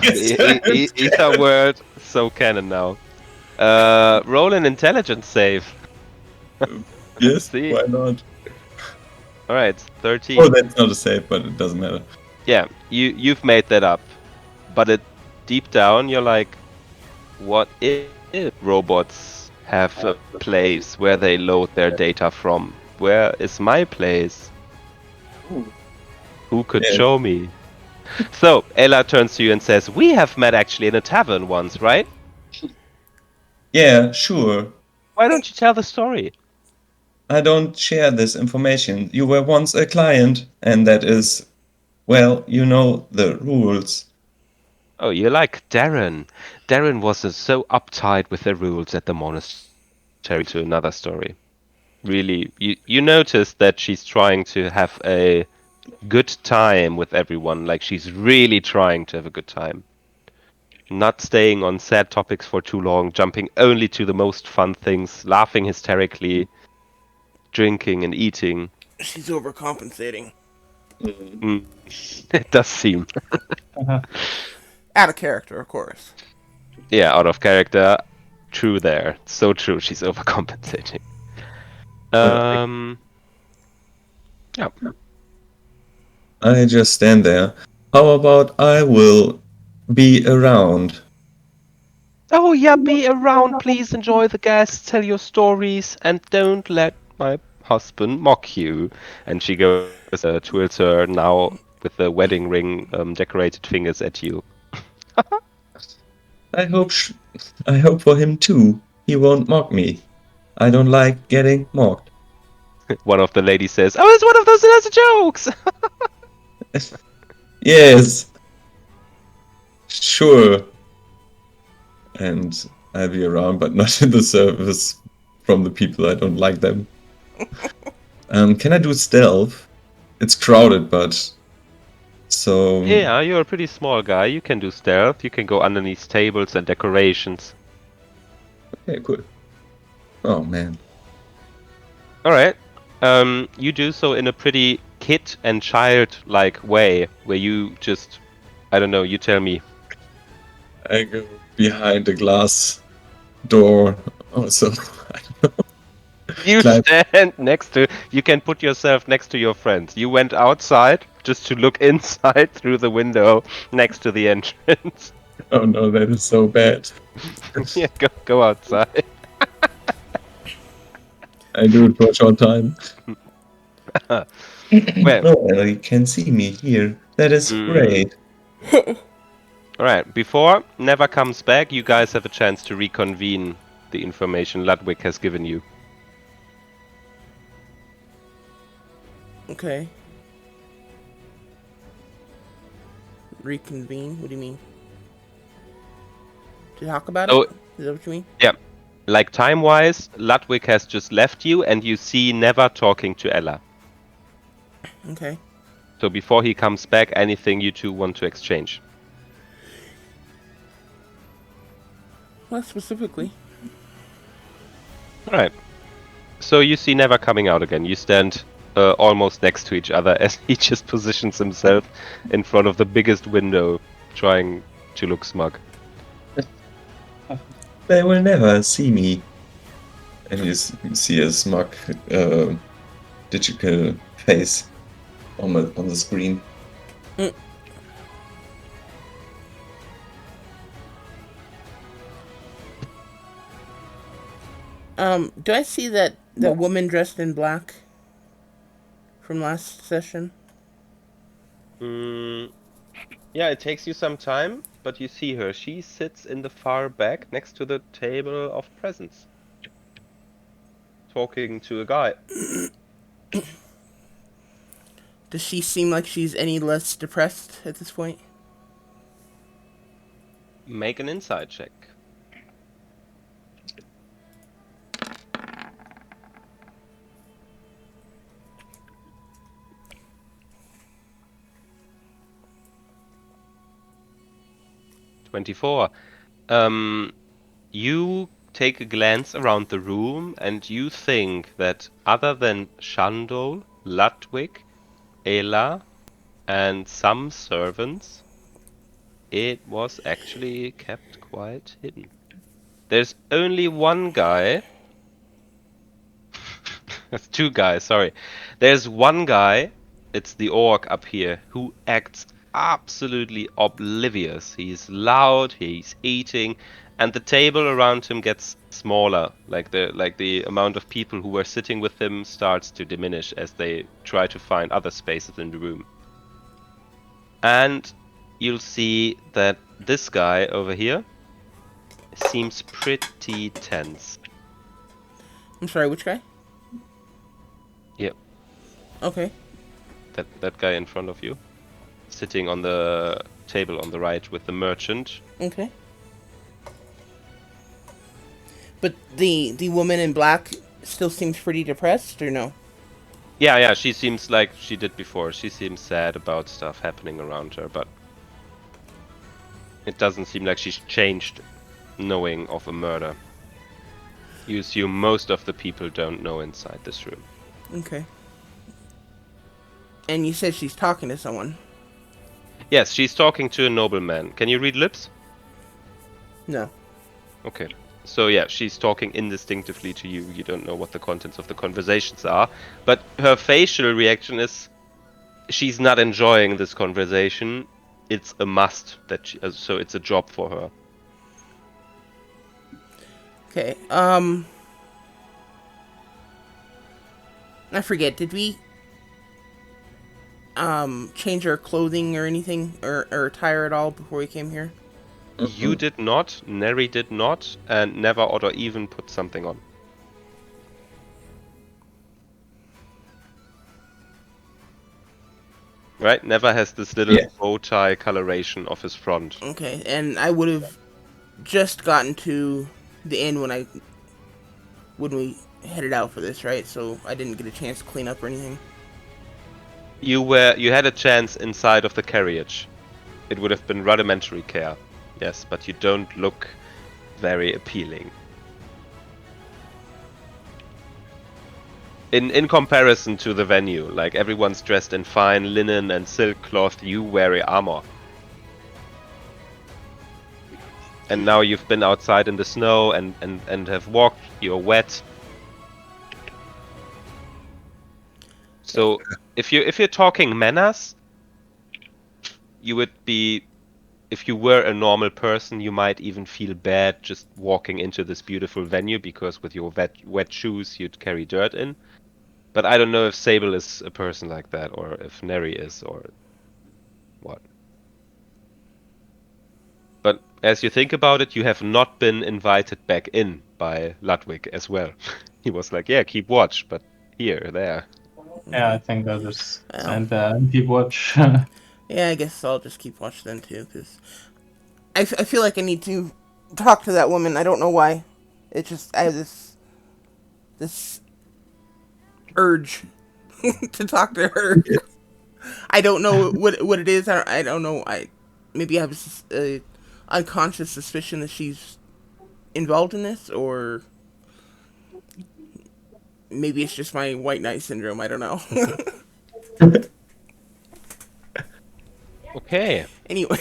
Ether world, so canon now. Roll an intelligence save. Yes, See? why not? Alright, 13. Oh, that's not a save, but it doesn't matter. Yeah, you've made that up. But deep down, you're like, what if robots have a place where they load their data from? Where is my place? Who could show me? So, Ella turns to you and says, we have met actually in a tavern once, right? Yeah, sure. Why don't you tell the story? I don't share this information. You were once a client, and that is, well, you know the rules. Oh, you're like Darren. Darren was so uptight with the rules at the monastery to another story. Really, you notice that she's trying to have a good time with everyone. Like, she's really trying to have a good time. Not staying on sad topics for too long, jumping only to the most fun things, laughing hysterically, drinking and eating. She's overcompensating. It does seem. Out of character, of course. Yeah, out of character. True there. So true, she's overcompensating. Yeah. I just stand there. How about I will be around? Oh yeah, be around, please enjoy the guests, tell your stories, and don't let my husband mock you. And she goes, twirls her now with the wedding ring decorated fingers at you. I hope for him too. He won't mock me. I don't like getting mocked. One of the ladies says, oh, it's one of those jokes! Yes. Sure. And I'll be around, but not in the service from the people. I don't like them. Can I do stealth? It's crowded, but so Yeah, you're a pretty small guy. You can do stealth. You can go underneath tables and decorations. okay, cool. Oh man. All right. You do so in a pretty kid and child-like way, where you just, I don't know. You tell me. I go behind the glass door. Also, I don't know. You Climb. stand next to. You can put yourself next to your friends. You went outside just to look inside through the window next to the entrance. Oh no, that is so bad. Yeah, go outside. I do it for a short time. Well, Oh, and you can see me here. That is great. all right. Before Never comes back, you guys have a chance to reconvene the information Ludwig has given you. Okay. Reconvene? What do you mean? To talk about Oh. it? Is that what you mean? Yeah. Like time-wise, Ludwig has just left you, and you see Never talking to Ella. Okay. So before he comes back, anything you two want to exchange? What specifically? All right. So you see Never coming out again. You stand almost next to each other as he just positions himself in front of the biggest window, trying to look smug. They will never see me. And you see a smug digital face on the screen. Do I see that the woman dressed in black from last session? Yeah, it takes you some time, but you see her. She sits in the far back next to the table of presents, talking to a guy. Does she seem like she's any less depressed at this point? Make an insight check. "24. You take a glance around the room and you think that other than Shandol, Ludwig, Ela, and some servants, it was actually kept quite hidden. There's only one guy. There's two guys, sorry. There's one guy, it's the orc up here, who acts absolutely oblivious. He's loud, he's eating, and the table around him gets smaller. Like the amount of people who were sitting with him starts to diminish as they try to find other spaces in the room. And you'll see that this guy over here seems pretty tense. I'm sorry, which guy? Yep, Okay. that guy in front of you, sitting on the table on the right with the merchant. Okay. But the woman in black still seems pretty depressed, or no? Yeah, she seems like she did before. She seems sad about stuff happening around her, but it doesn't seem like she's changed knowing of a murder. You assume most of the people don't know inside this room. Okay. And you said she's talking to someone? Yes, she's talking to a nobleman. Can you read lips? No. Okay. So yeah, she's talking indistinctively to you. You don't know what the contents of the conversations are, but her facial reaction is she's not enjoying this conversation. It's a must that so it's a job for her. Okay. I forget. Did we change our clothing or anything or attire at all before we came here? You did not, Neri did not, and Never or even put something on. Right? Never has this little bow tie coloration of his front. Okay, and I would have just gotten to the inn when we headed out for this, right? So I didn't get a chance to clean up or anything. You had a chance inside of the carriage. It would have been rudimentary care, yes, but you don't look very appealing. In comparison to the venue, like everyone's dressed in fine linen and silk cloth, you wear armor. And now you've been outside in the snow and have walked, you're wet. So if you're talking manners, you would be, if you were a normal person, you might even feel bad just walking into this beautiful venue because with your wet shoes you'd carry dirt in. But I don't know if Sable is a person like that, or if Neri is, or what. But as you think about it, you have not been invited back in by Ludwig as well. He was like, yeah, keep watch, but here, there. Yeah, I think that is Well. and keep watch. Yeah, I guess I'll just keep watch then too, because I feel like I need to talk to that woman. I don't know why. It's just I have this urge to talk to her. I don't know what it is. I don't know. Maybe I have a unconscious suspicion that she's involved in this, or maybe it's just my white knight syndrome. I don't know. Okay. Anyway,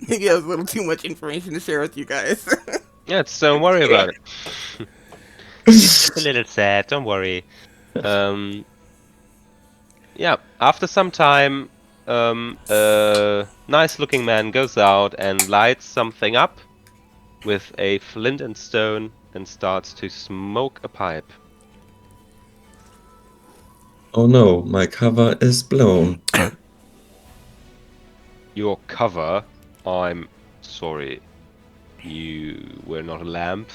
maybe that was a little too much information to share with you guys. Yeah, don't worry about it. She's just a little sad, don't worry. Yeah, after some time, a nice-looking man goes out and lights something up with a flint and stone and starts to smoke a pipe. Oh no, my cover is blown. Your cover, I'm sorry, you were not a lamp.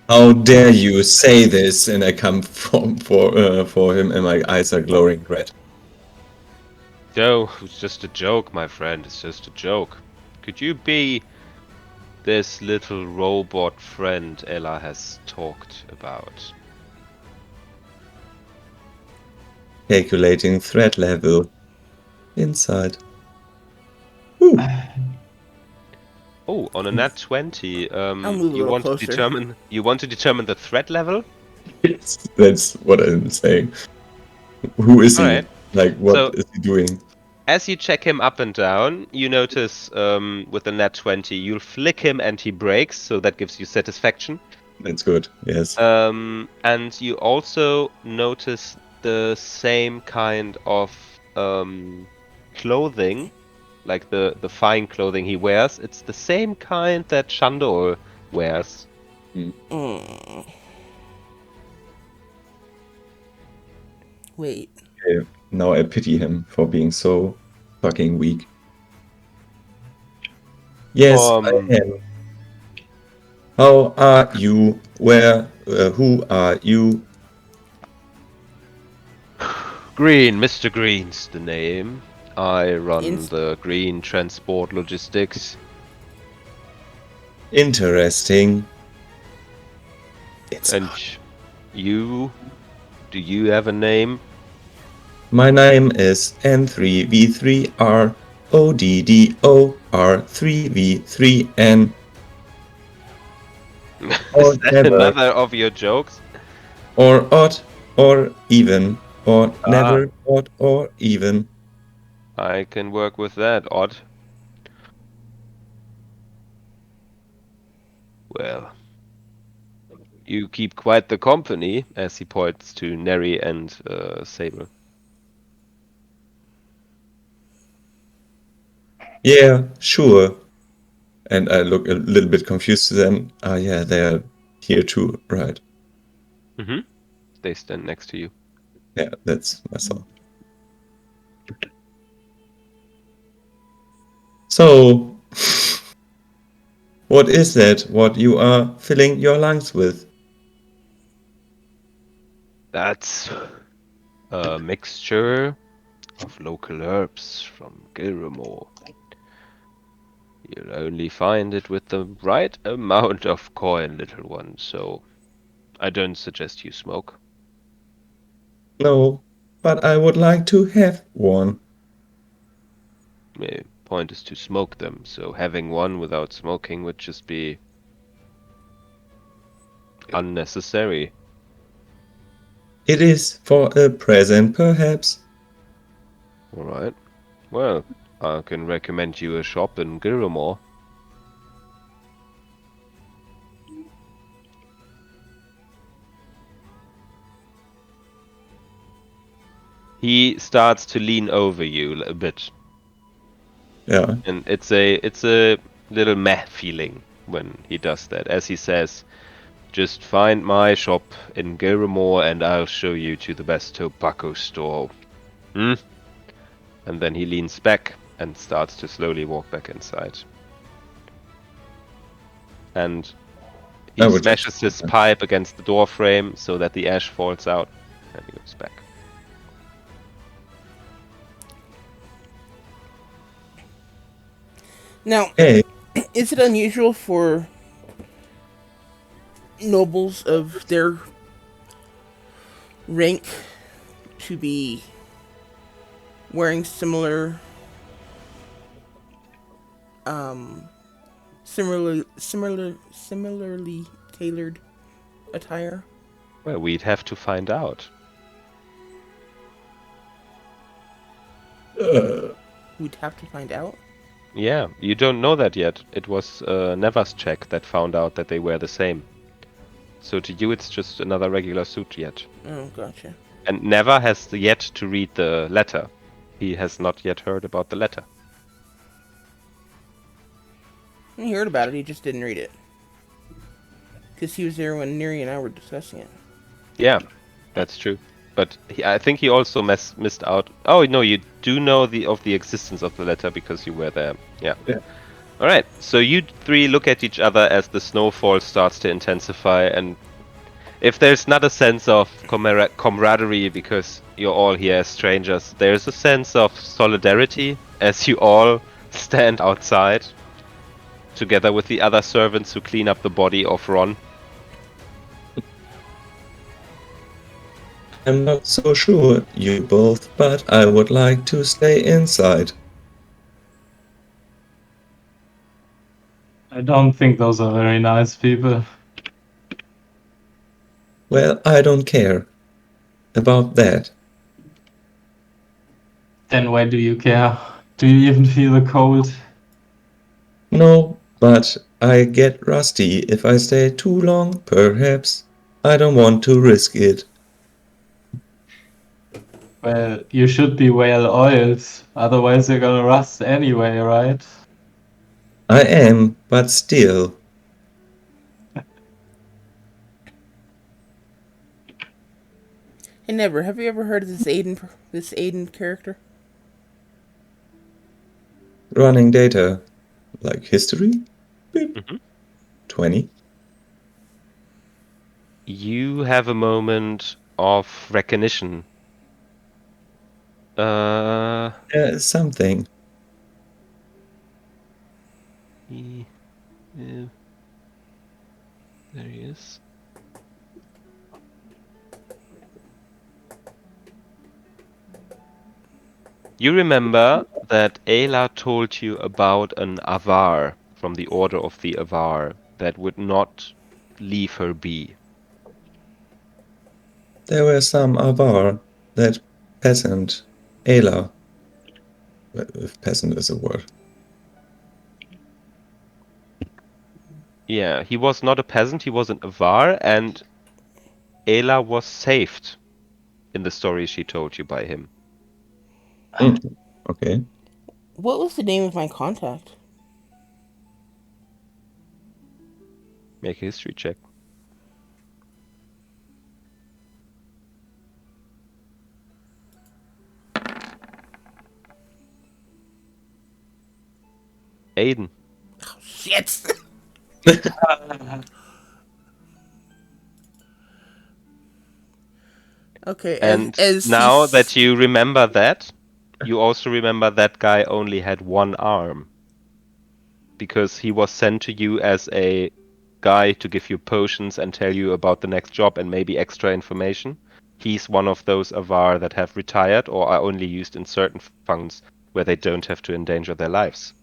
How dare you say this? And I come for him, and my eyes are glowing red. Joe, it's just a joke, my friend. It's just a joke. Could you be this little robot friend Ella has talked about? Calculating threat level. Inside. Oh, on a nat 20, I'll move a you little want closer. to determine the threat level? Yes, that's what I'm saying. Who is he? Alright. Like, what So- is he doing? As you check him up and down, you notice with the nat 20, you'll flick him and he breaks, so that gives you satisfaction. That's good. Yes. And you also notice the same kind of clothing, like the fine clothing he wears. It's the same kind that Shandor wears. Mm. Wait. Okay, now I pity him for being so fucking weak. Yes, I am. How are you? Who are you? Green, Mr. Green's the name. I run Inst- the Green Transport Logistics. Interesting. It's And you? Do you have a name? My name is N3V3RODDOR3V3N. Or Is that never, another of your jokes? or odd, or even, or Ah. never, odd, or even. I can work with that, odd. Well, you keep quite the company, as he points to Neri and Sable. Yeah, sure. And I look a little bit confused to them. Ah, yeah, they're here too, right? Mm-hmm. They stand next to you. Yeah, that's my thought. So, what is that? What you are filling your lungs with? That's a mixture of local herbs from Gilremore. You'll only find it with the right amount of coin, little one, so I don't suggest you smoke. No, but I would like to have one. The point is to smoke them, so having one without smoking would just be unnecessary. It is for a present, perhaps. All right. Well, I can recommend you a shop in Gilmore. He starts to lean over you a bit, Yeah. and it's a little meh feeling when he does that. As he says, "Just find my shop in Gilmore, and I'll show you to the best tobacco store." Hmm? And then he leans back and starts to slowly walk back inside. And I he would just- smashes his pipe against the door frame so that the ash falls out, and he goes back. Now, Hey, is it unusual for nobles of their rank to be wearing similarly tailored attire? Well, we'd have to find out. We'd have to find out. Yeah, you don't know that yet. It was Neva's check that found out that they wear the same. So to you, it's just another regular suit yet. Oh, gotcha. And Neva has yet to read the letter. He has not yet heard about the letter. He heard about it, he just didn't read it. Because he was there when Neri and I were discussing it. Yeah, that's true. But I think he also missed out. Oh no, you do know of the existence of the letter because you were there. Yeah. Yeah. All right. So you three look at each other as the snowfall starts to intensify, and if there's not a sense of camaraderie because you're all here as strangers, there's a sense of solidarity as you all stand outside together with the other servants who clean up the body of Ron. I'm not so sure, you both, but I would like to stay inside. I don't think those are very nice people. Well, I don't care about that. Then why do you care? Do you even feel the cold? No, but I get rusty if I stay too long, perhaps. I don't want to risk it. Well, you should be well oiled, otherwise you're gonna rust anyway, right? I am, but still. Hey, Never, have you ever heard of this Aiden character? Running data. Like history? Beep. Mhm. 20. You have a moment of recognition. Something. There he is. You remember that Ayla told you about an Avar from the Order of the Avar that would not leave her be. There were some Avar, that peasant, Ayla. If peasant is a word. Yeah, he was not a peasant, he was an Avar, and Ayla was saved in the story she told you by him. Okay. What was the name of my contact? Make a history check. Aiden. Oh, shit! Okay, And as now he's- that you remember that, you also remember that guy only had one arm. Because he was sent to you as a guy to give you potions and tell you about the next job and maybe extra information. He's one of those Avar that have retired or are only used in certain functions where they don't have to endanger their lives.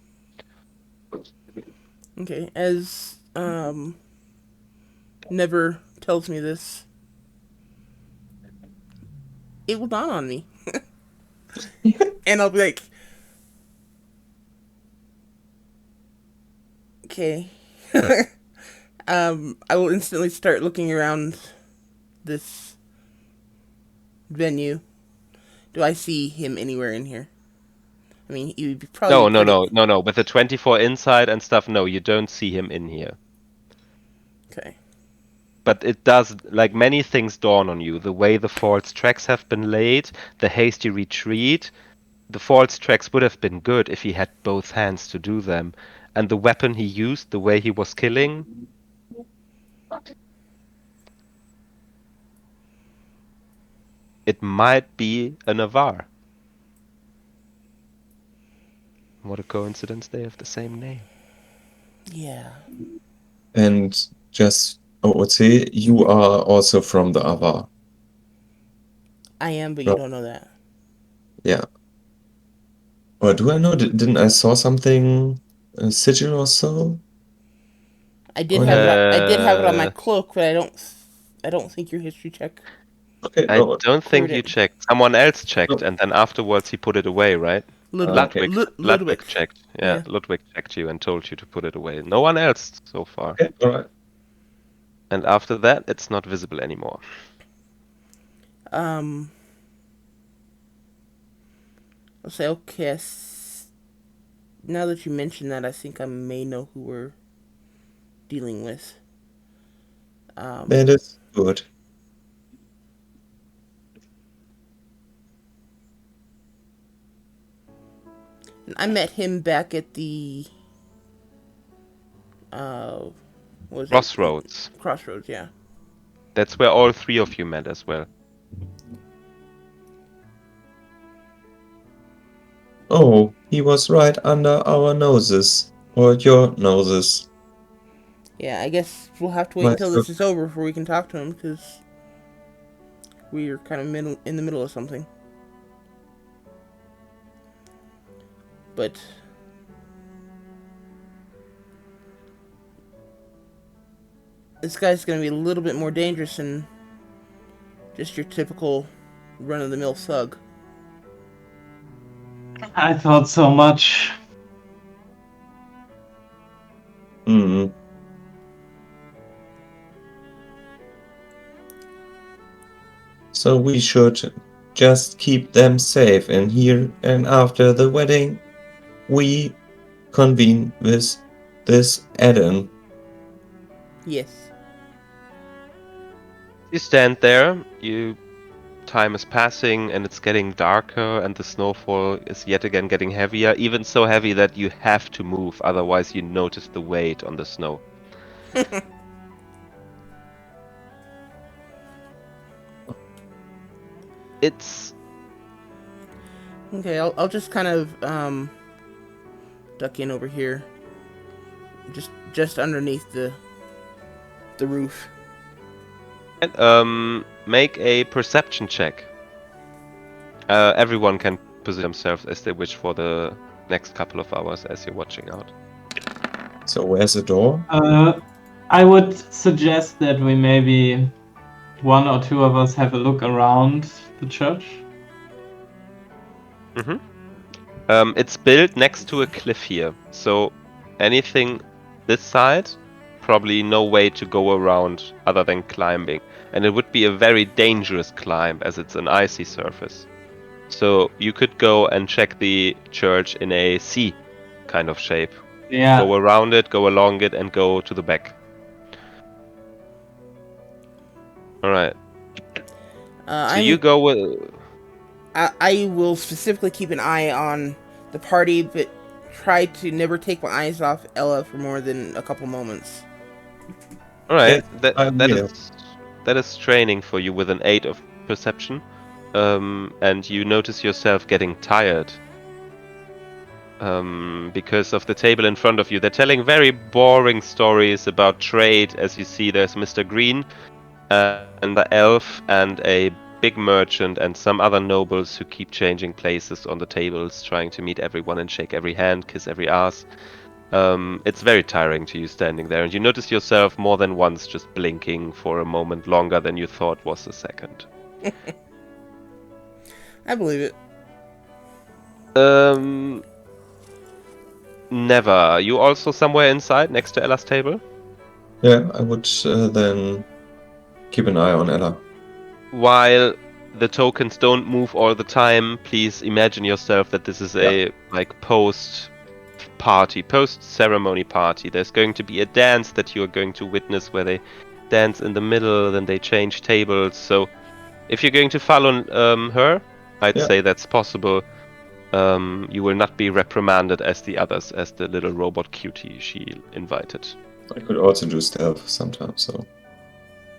Okay, as Never tells me this, it will dawn on me. And I'll be like, okay. I will instantly start looking around this venue. Do I see him anywhere in here? I mean, he would be probably No. With the 24 inside and stuff, no, you don't see him in here. Okay. But it does, like many things dawn on you. The way the false tracks have been laid, the hasty retreat. The false tracks would have been good if he had both hands to do them. And the weapon he used, the way he was killing. It might be an Avar. What a coincidence, they have the same name. Yeah. And just, I would say, you are also from the Avar. I am, but you don't know that. Yeah. Or do I know? Didn't I saw something, a sigil or so? I did Oh, have yeah. I did have it on my cloak, but I don't think your history check Okay, I no. don't think cleared you it. checked. Someone else checked, No. and then afterwards he put it away, right? Ludwig. Okay. Ludwig checked. Yeah, Yeah. Ludwig checked you and told you to put it away. No one else so far. Okay, all right. And after that, it's not visible anymore. I'll say okay. Now that you mention that, I think I may know who we're dealing with. That is good. I met him back at the what was Crossroads. it? Crossroads, yeah. That's where all three of you met as well. Oh, he was right under our noses. Or your noses. Yeah, I guess we'll have to wait My until this is over before we can talk to him, because we're kind of in the middle of something. But this guy's going to be a little bit more dangerous than just your typical run-of-the-mill thug. I thought so much. Hmm. So we should just keep them safe in here, and after the wedding, we convene with this Adam. Yes. You stand there, time is passing and it's getting darker and the snowfall is yet again getting heavier, even so heavy that you have to move, otherwise you notice the weight on the snow. It's Okay, I'll just kind of duck in over here, just underneath the roof. make a perception check. Everyone can position themselves as they wish for the next couple of hours as you're watching out. So where's the door? I would suggest that we maybe one or two of us have a look around the church. It's built next to a cliff here, so anything this side, probably no way to go around other than climbing. And it would be a very dangerous climb as it's an icy surface. So you could go and check the church in a C kind of shape. Yeah. Go around it, go along it, and go to the back. Alright. So you go with... I will specifically keep an eye on the party, but try to never take my eyes off Ella for more than a couple moments. Alright, Yeah, that is training for you with an 8 of perception. And you notice yourself getting tired. because of the table in front of you. They're telling very boring stories about trade. As you see, there's Mr. Green and the elf and a big merchant and some other nobles who keep changing places on the tables, trying to meet everyone and shake every hand, kiss every ass. It's very tiring to you standing there, and you notice yourself more than once just blinking for a moment longer than you thought was a second. I believe it. Never. You also somewhere inside next to Ella's table? Yeah, I would then keep an eye on Ella. While the tokens don't move all the time, please imagine yourself that this is a post-ceremony party. There's going to be a dance that you are going to witness where they dance in the middle, then they change tables. So if you're going to follow her, I'd Yeah. say that's possible. You will not be reprimanded as the others, as the little robot cutie she invited. I could also do stealth sometimes, so.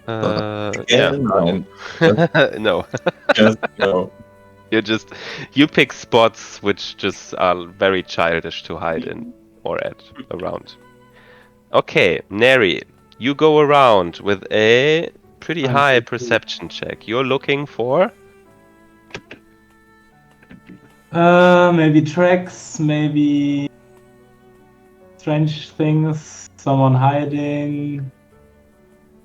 Yeah, Nine. no. Just no. You pick spots which just are very childish to hide in or at around. Okay, Neri, you go around with a pretty high 22. perception check. You're looking for Maybe tracks, maybe strange things, someone hiding,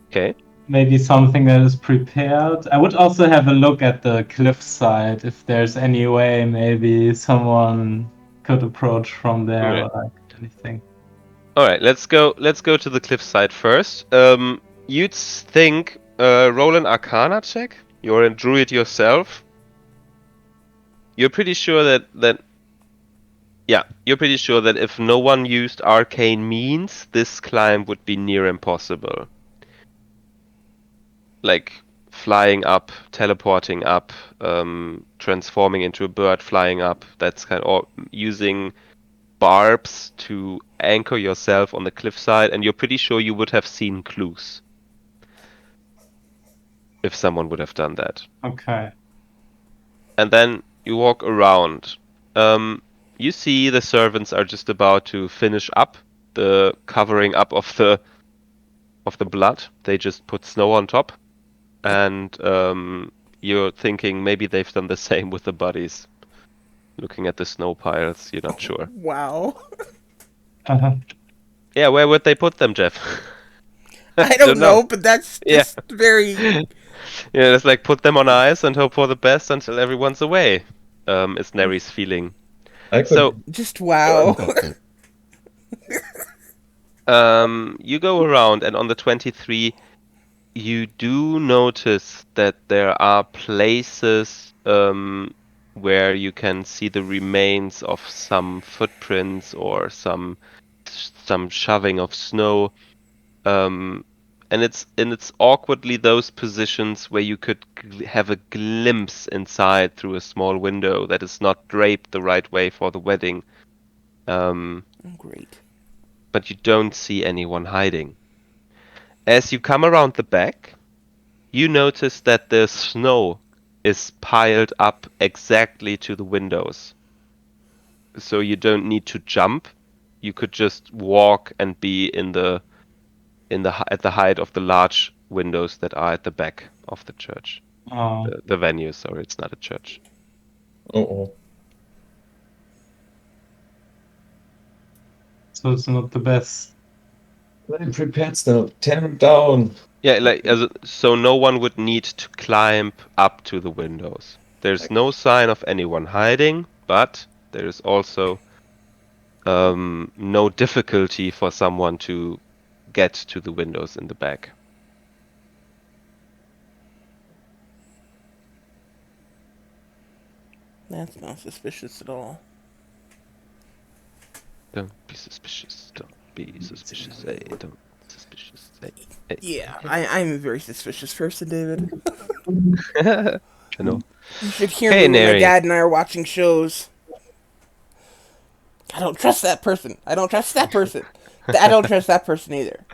okay. maybe something that is prepared. I would also have a look at the cliffside if there's any way maybe someone could approach from there Okay. or like anything. All right, let's go to the cliffside first. You'd think roll an Arcana check. You're a druid yourself. You're pretty sure that if no one used arcane means, this climb would be near impossible. Like flying up, teleporting up, transforming into a bird, flying up. That's or using barbs to anchor yourself on the cliffside, and you're pretty sure you would have seen clues if someone would have done that. Okay. And then you walk around. You see the servants are just about to finish up the covering up of the blood. They just put snow on top, and you're thinking maybe they've done the same with the bodies. Looking at the snow piles, you're not sure. Wow. Uh-huh. Yeah, where would they put them, Jeff? I don't know, but that's just very. Yeah, it's like put them on ice and hope for the best until everyone's away. Is Neri's feeling. I could. So Just wow. you go around, and on the 23, you do notice that there are places where you can see the remains of some footprints or some shoving of snow. And it's awkwardly those positions where you could have a glimpse inside through a small window that is not draped the right way for the wedding. Great. But you don't see anyone hiding. As you come around the back, you notice that the snow is piled up exactly to the windows. So you don't need to jump. You could just walk and be at the height of the large windows that are at the back of the church. Oh. The venue, sorry, it's not a church. Oh. So it's not the best. They prepared snow. Tear them down. Yeah, so no one would need to climb up to the windows. There's no sign of anyone hiding, but there is also no difficulty for someone to get to the windows in the back. That's not suspicious at all. Don't be suspicious. Don't be suspicious. Hey, don't be suspicious. Hey. Yeah, I'm a very suspicious person, David. I know. You should hear Hey, me when my Neri. dad and I are watching shows. I don't trust that person. I don't trust that person. I don't trust that person either.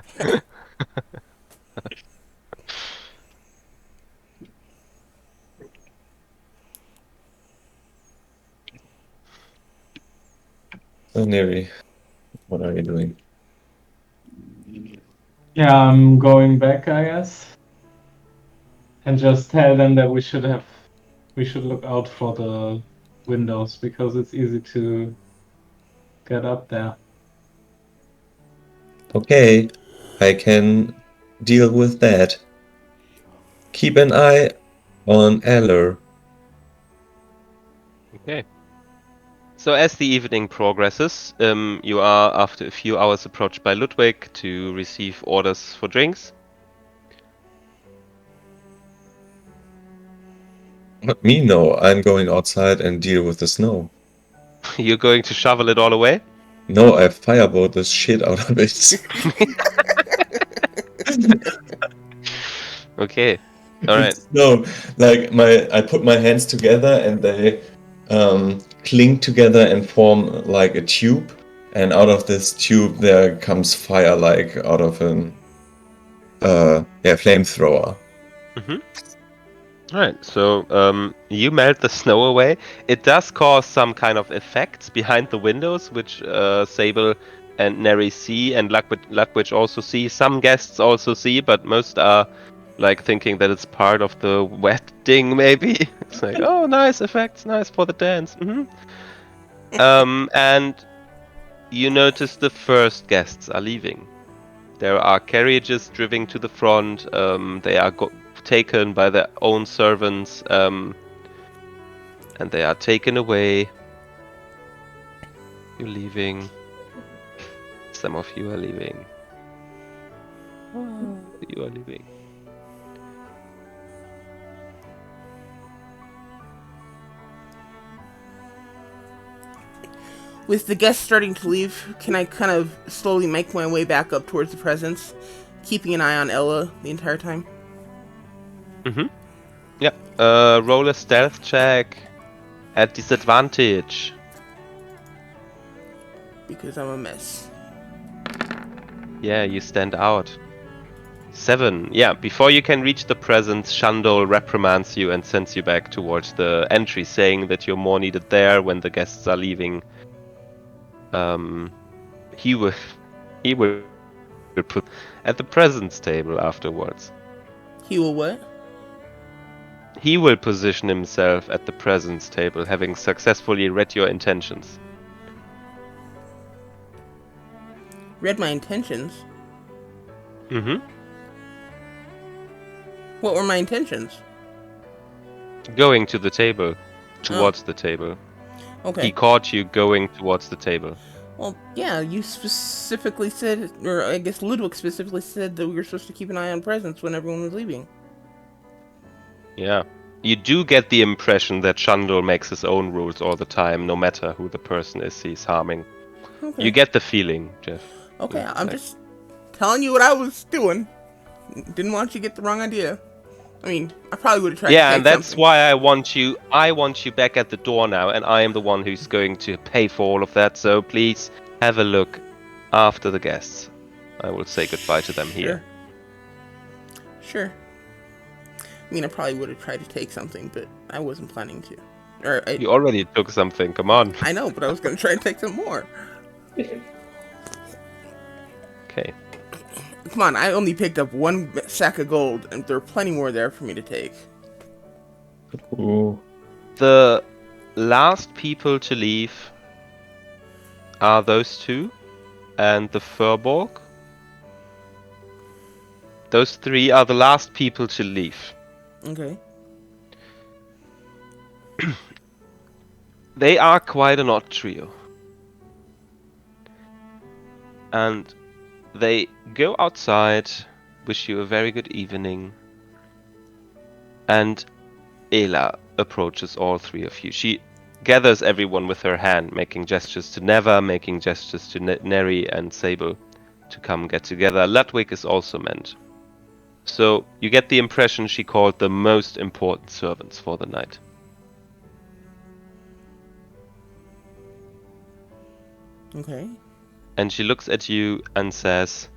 Neri, what are you doing? Yeah, I'm going back, I guess. And just tell them that we should look out for the windows because it's easy to get up there. Okay, I can deal with that. Keep an eye on Eller. Okay. So as the evening progresses, you are, after a few hours, approached by Ludwig to receive orders for drinks. Not me, no. I'm going outside and deal with the snow. You're going to shovel it all away? No, I firebolt the shit out of it. Okay. All right. No, like I put my hands together and they cling together and form like a tube. And out of this tube there comes fire, like out of an flamethrower. Mm-hmm. All right. So you melt the snow away. It does cause some kind of effects behind the windows, which Sable and Neri see, and Luckwitch also see. Some guests also see, but most are like thinking that it's part of the wedding. Maybe it's like, oh, nice effects, nice for the dance. And you notice the first guests are leaving. There are carriages driving to the front. They are taken by their own servants, and they are taken away. You're leaving. Some of you are leaving. You are leaving. With the guests starting to leave, can I kind of slowly make my way back up towards the presence, keeping an eye on Ella the entire time? Mm-hmm. Yeah. Roll a stealth check at disadvantage. Because I'm a mess. Yeah, you stand out. 7. Yeah, before you can reach the presence, Shandol reprimands you and sends you back towards the entry, saying that you're more needed there when the guests are leaving. He will put at the presence table afterwards. He will what? He will position himself at the presence table, having successfully read your intentions. Read my intentions? Mm-hmm. What were my intentions? Going to the table. Towards the table. Okay. He caught you going towards the table. Well, yeah, you specifically said, or I guess Ludwig specifically said that we were supposed to keep an eye on presence when everyone was leaving. Yeah. You do get the impression that Shandol makes his own rules all the time, no matter who the person is he's harming. Okay. You get the feeling, Jeff. Okay, It's I'm like- just telling you what I was doing. Didn't want you to get the wrong idea. I mean, I probably would have tried to Yeah, take and that's something. why I want you back at the door now, and I am the one who's going to pay for all of that, so please have a look after the guests. I will say goodbye to them here. Sure. I mean, I probably would have tried to take something, but I wasn't planning to. Or You already took something, come on. I know, but I was going to try and take some more. Okay. Come on, I only picked up 1 sack of gold, and there are plenty more there for me to take. Ooh. The last people to leave are those two and the Furbolg. Those 3 are the last people to leave. Okay. They are quite an odd trio. And they go outside, wish you a very good evening. And Ela approaches all 3 of you. She gathers everyone with her hand, making gestures to Neva, making gestures to Neri and Sable to come get together. Ludwig is also meant. So you get the impression she called the most important servants for the night. Okay. And she looks at you and says,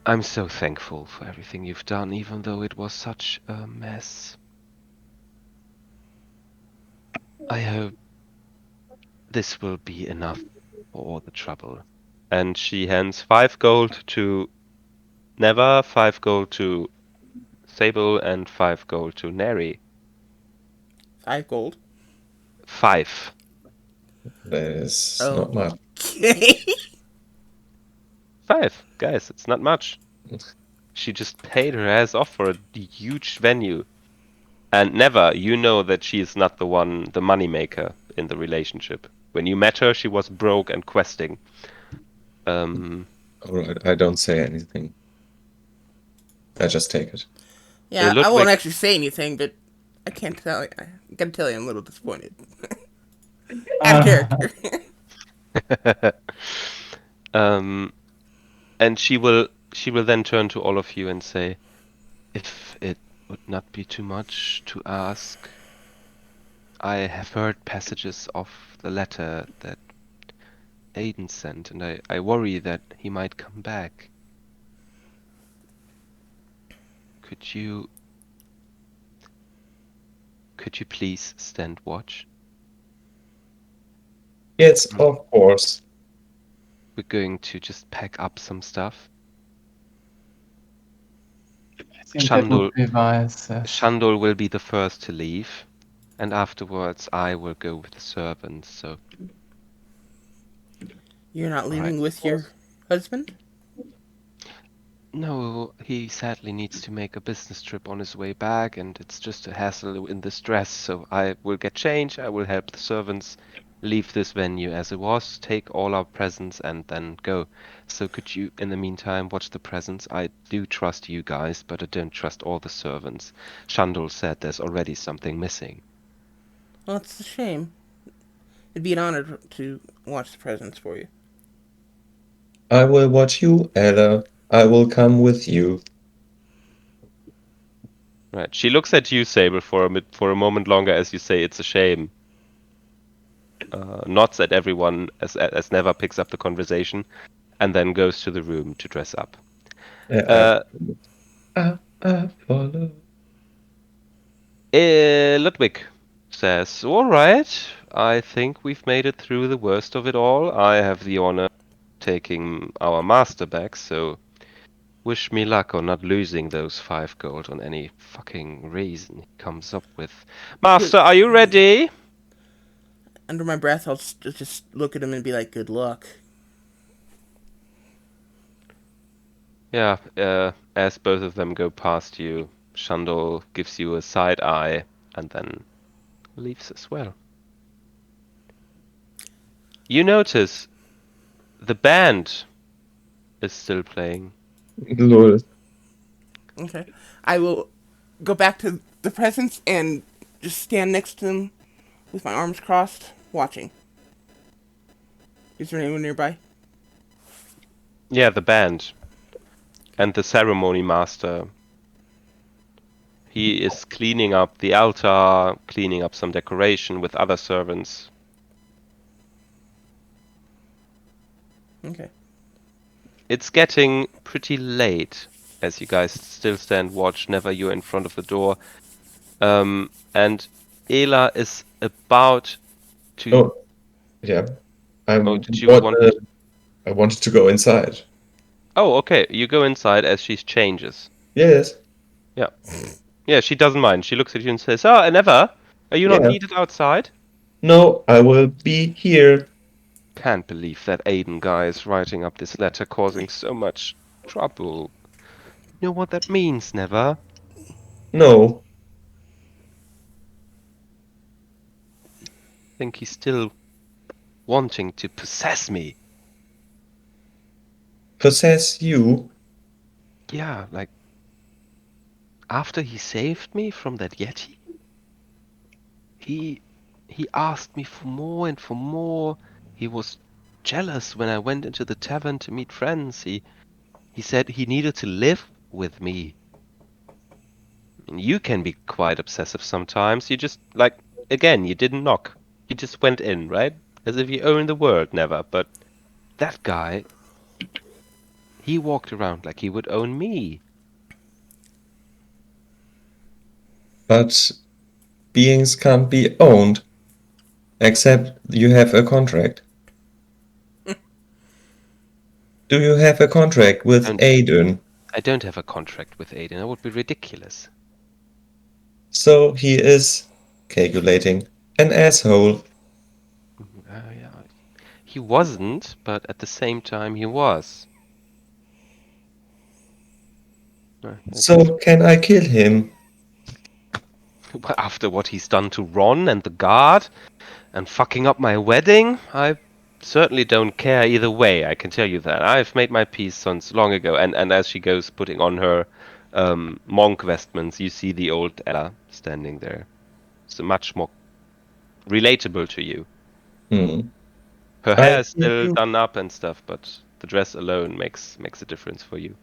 I'm so thankful for everything you've done, even though it was such a mess. I hope this will be enough all the trouble. And she hands 5 gold to Neva, 5 gold to Sable, and 5 gold to Neri. 5 gold. 5. That is Oh. not much. Okay. 5, guys, it's not much. She just paid her ass off for a huge venue. And Neva, you know that she is not the moneymaker in the relationship. When you met her, she was broke and questing. All right, I don't say anything. I just take it. Yeah, I Ludwig- won't actually say anything, but I can't tell you. I gotta tell you, I'm a little disappointed. Out of character. And she will then turn to all of you and say, if it would not be too much to ask, I have heard passages of the letter that Aiden sent, and I worry that he might come back. Could you please stand watch? Yes, of course. We're going to just pack up some stuff. I think that would be wise. Shandol will be the first to leave, and afterwards I will go with the servants, so... You're not leaving Right. with your husband? No, he sadly needs to make a business trip on his way back, and it's just a hassle in this dress, so I will get changed, I will help the servants leave this venue as it was, take all our presents, and then go. So could you, in the meantime, watch the presents? I do trust you guys, but I don't trust all the servants. Shandol said there's already something missing. Well, it's a shame. It'd be an honor to watch the presents for you. I will watch you, Ella. I will come with you. Right. She looks at you, Sable, for a moment longer as you say it's a shame. Nods at everyone as Neva picks up the conversation, and then goes to the room to dress up. I follow. Ludwig says, "All right, I think we've made it through the worst of it all. I have the honor of taking our master back, so wish me luck on not losing those 5 gold on any fucking reason he comes up with. Master, are you ready?" Under my breath, I'll just look at him and be like, good luck. Yeah, as both of them go past you, Shandol gives you a side eye and then leaves as well. You notice the band is still playing. Lol. Okay. I will go back to the presents and just stand next to them with my arms crossed, watching. Is there anyone nearby? Yeah, the band. And the ceremony master. He is cleaning up the altar, cleaning up some decoration with other servants. Okay. It's getting pretty late as you guys still stand watch. Never you're in front of the door. And Ela is about to... Oh, yeah. did you want... I wanted to go inside. Oh, okay. You go inside as she changes. Yes. Yeah. Yeah, she doesn't mind. She looks at you and says, "Oh, Neva, are you not Yeah. needed outside?" No, I will be here. Can't believe that Aiden guy is writing up this letter causing so much trouble. You know what that means, Neva? No. I think he's still wanting to possess me. Possess you? Yeah, like after he saved me from that Yeti, he asked me for more and for more. He was jealous when I went into the tavern to meet friends. He said he needed to live with me. And you can be quite obsessive sometimes. You just, like, again, you didn't knock. You just went in, right? As if you owned the world, never. But that guy, he walked around like he would own me. But beings can't be owned. Except you have a contract. Do you have a contract with And- Aiden? I don't have a contract with Aiden. That would be ridiculous. So he is calculating an asshole. Yeah. He wasn't, but at the same time he was. I guess So can I kill him? after what he's done to Ron and the guard and fucking up my wedding, I certainly don't care either way, I can tell you that. I've made my peace since long ago. And as she goes putting on her monk vestments, you see the old Ella standing there. It's much more relatable to you. Hmm. Her I hair is hear still you. done up and stuff, but the dress alone makes a difference for you.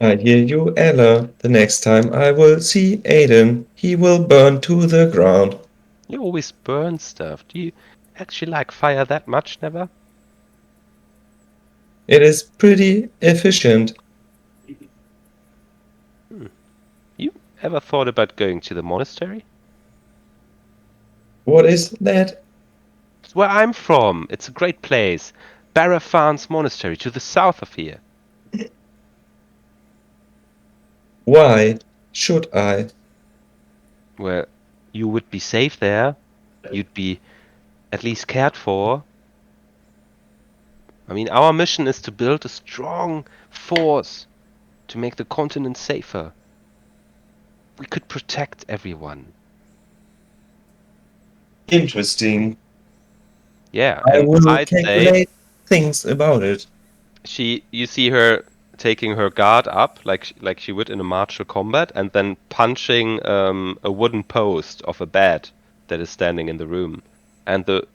I hear you, Ella. The next time I will see Aiden, he will burn to the ground. You always burn stuff. Do you actually like fire that much, Never? It is pretty efficient. You ever thought about going to the monastery? What is that? It's where I'm from. It's a great place. Barafan's monastery to the south of here. Why should I? Where you would be safe there. You'd be at least cared for. I mean, our mission is to build a strong force to make the continent safer. We could protect everyone. Interesting. Yeah, I and will I'd say calculate things about it. you see her taking her guard up like she would in a martial combat, and then punching a wooden post of a bed that is standing in the room, and the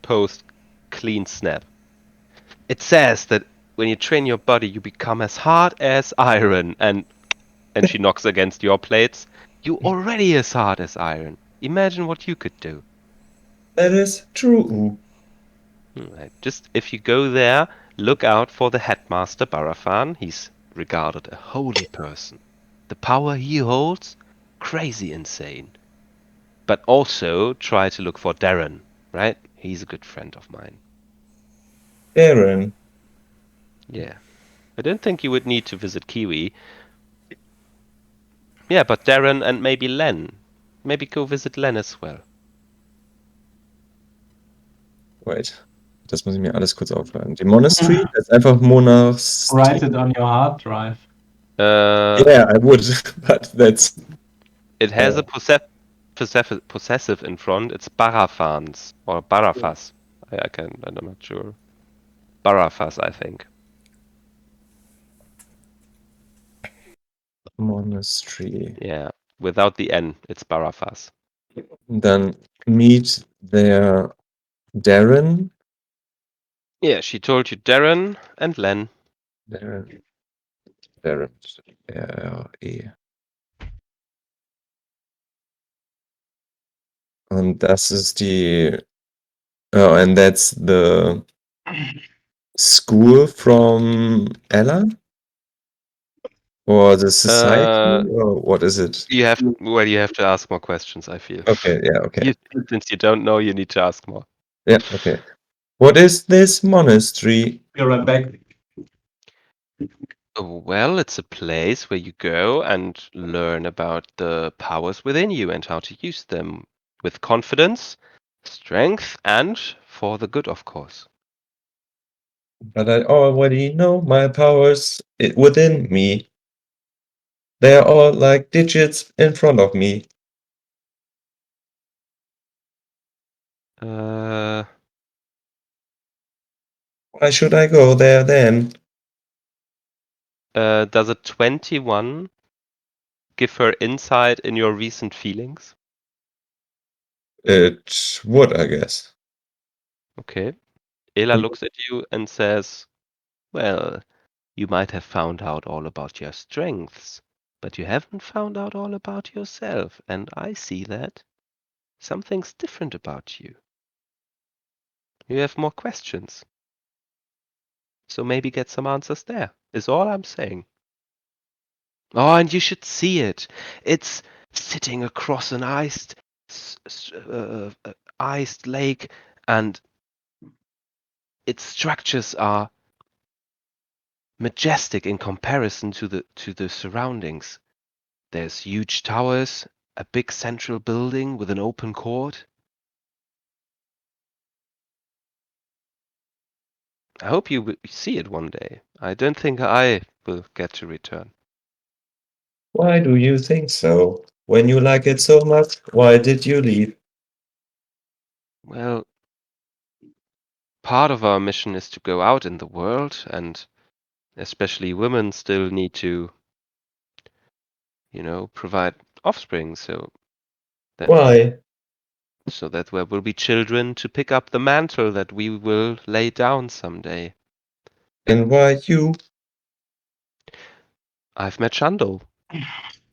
post clean snap. It says that when you train your body, you become as hard as iron, and she knocks against your plates. You already as hard as iron. Imagine what you could do. That is true. Right. Just if you go there, look out for the headmaster Barafan. He's regarded a holy person. The power he holds, crazy insane. But also try to look for Darren, right? He's a good friend of mine. Darren. Yeah. I don't think you would need to visit Kiwi. Yeah, but Darren and maybe Len. Maybe go visit Len as well. Wait. Das muss ich mir alles kurz aufschreiben. Die Monastery, das ist einfach Monastry. Write it on your hard drive. Yeah, I would, but that's. It has a possessive in front. It's Barafans or Barafas. I'm not sure. Barafas, I think. Monastery. Yeah, without the N, it's Barafas. Dann meet there Darren. Yeah, she told you Darren and Len. Darren. Darren. R-E. Und das ist die. Oh, and that's the school from Ella? Or the society? Or what is it? You have to ask more questions, I feel. Okay, yeah, okay. Since you don't know, you need to ask more. Yeah, okay. What is this monastery? Be right back. Well, it's a place where you go and learn about the powers within you and how to use them with confidence, strength, and for the good, of course. But I already know my powers within me. They're all like digits in front of me. Uh, Why should I go there then? does a 21 give her insight in your recent feelings? It would, I guess. Okay. Ela looks at you and says, well, you might have found out all about your strengths, but you haven't found out all about yourself, and I see that. Something's different about you. You have more questions. So maybe get some answers there, is all I'm saying. Oh, and you should see it. It's sitting across an iced lake, and its structures are majestic in comparison to the surroundings. There's huge towers, a big central building with an open court. I hope you will see it one day. I don't think I will get to return. Why do you think so? When you like it so much, why did you leave? Well, part of our mission is to go out in the world, and especially women still need to, provide offspring, so that Why? there will be children to pick up the mantle that we will lay down someday. And why you? I've met Shandol,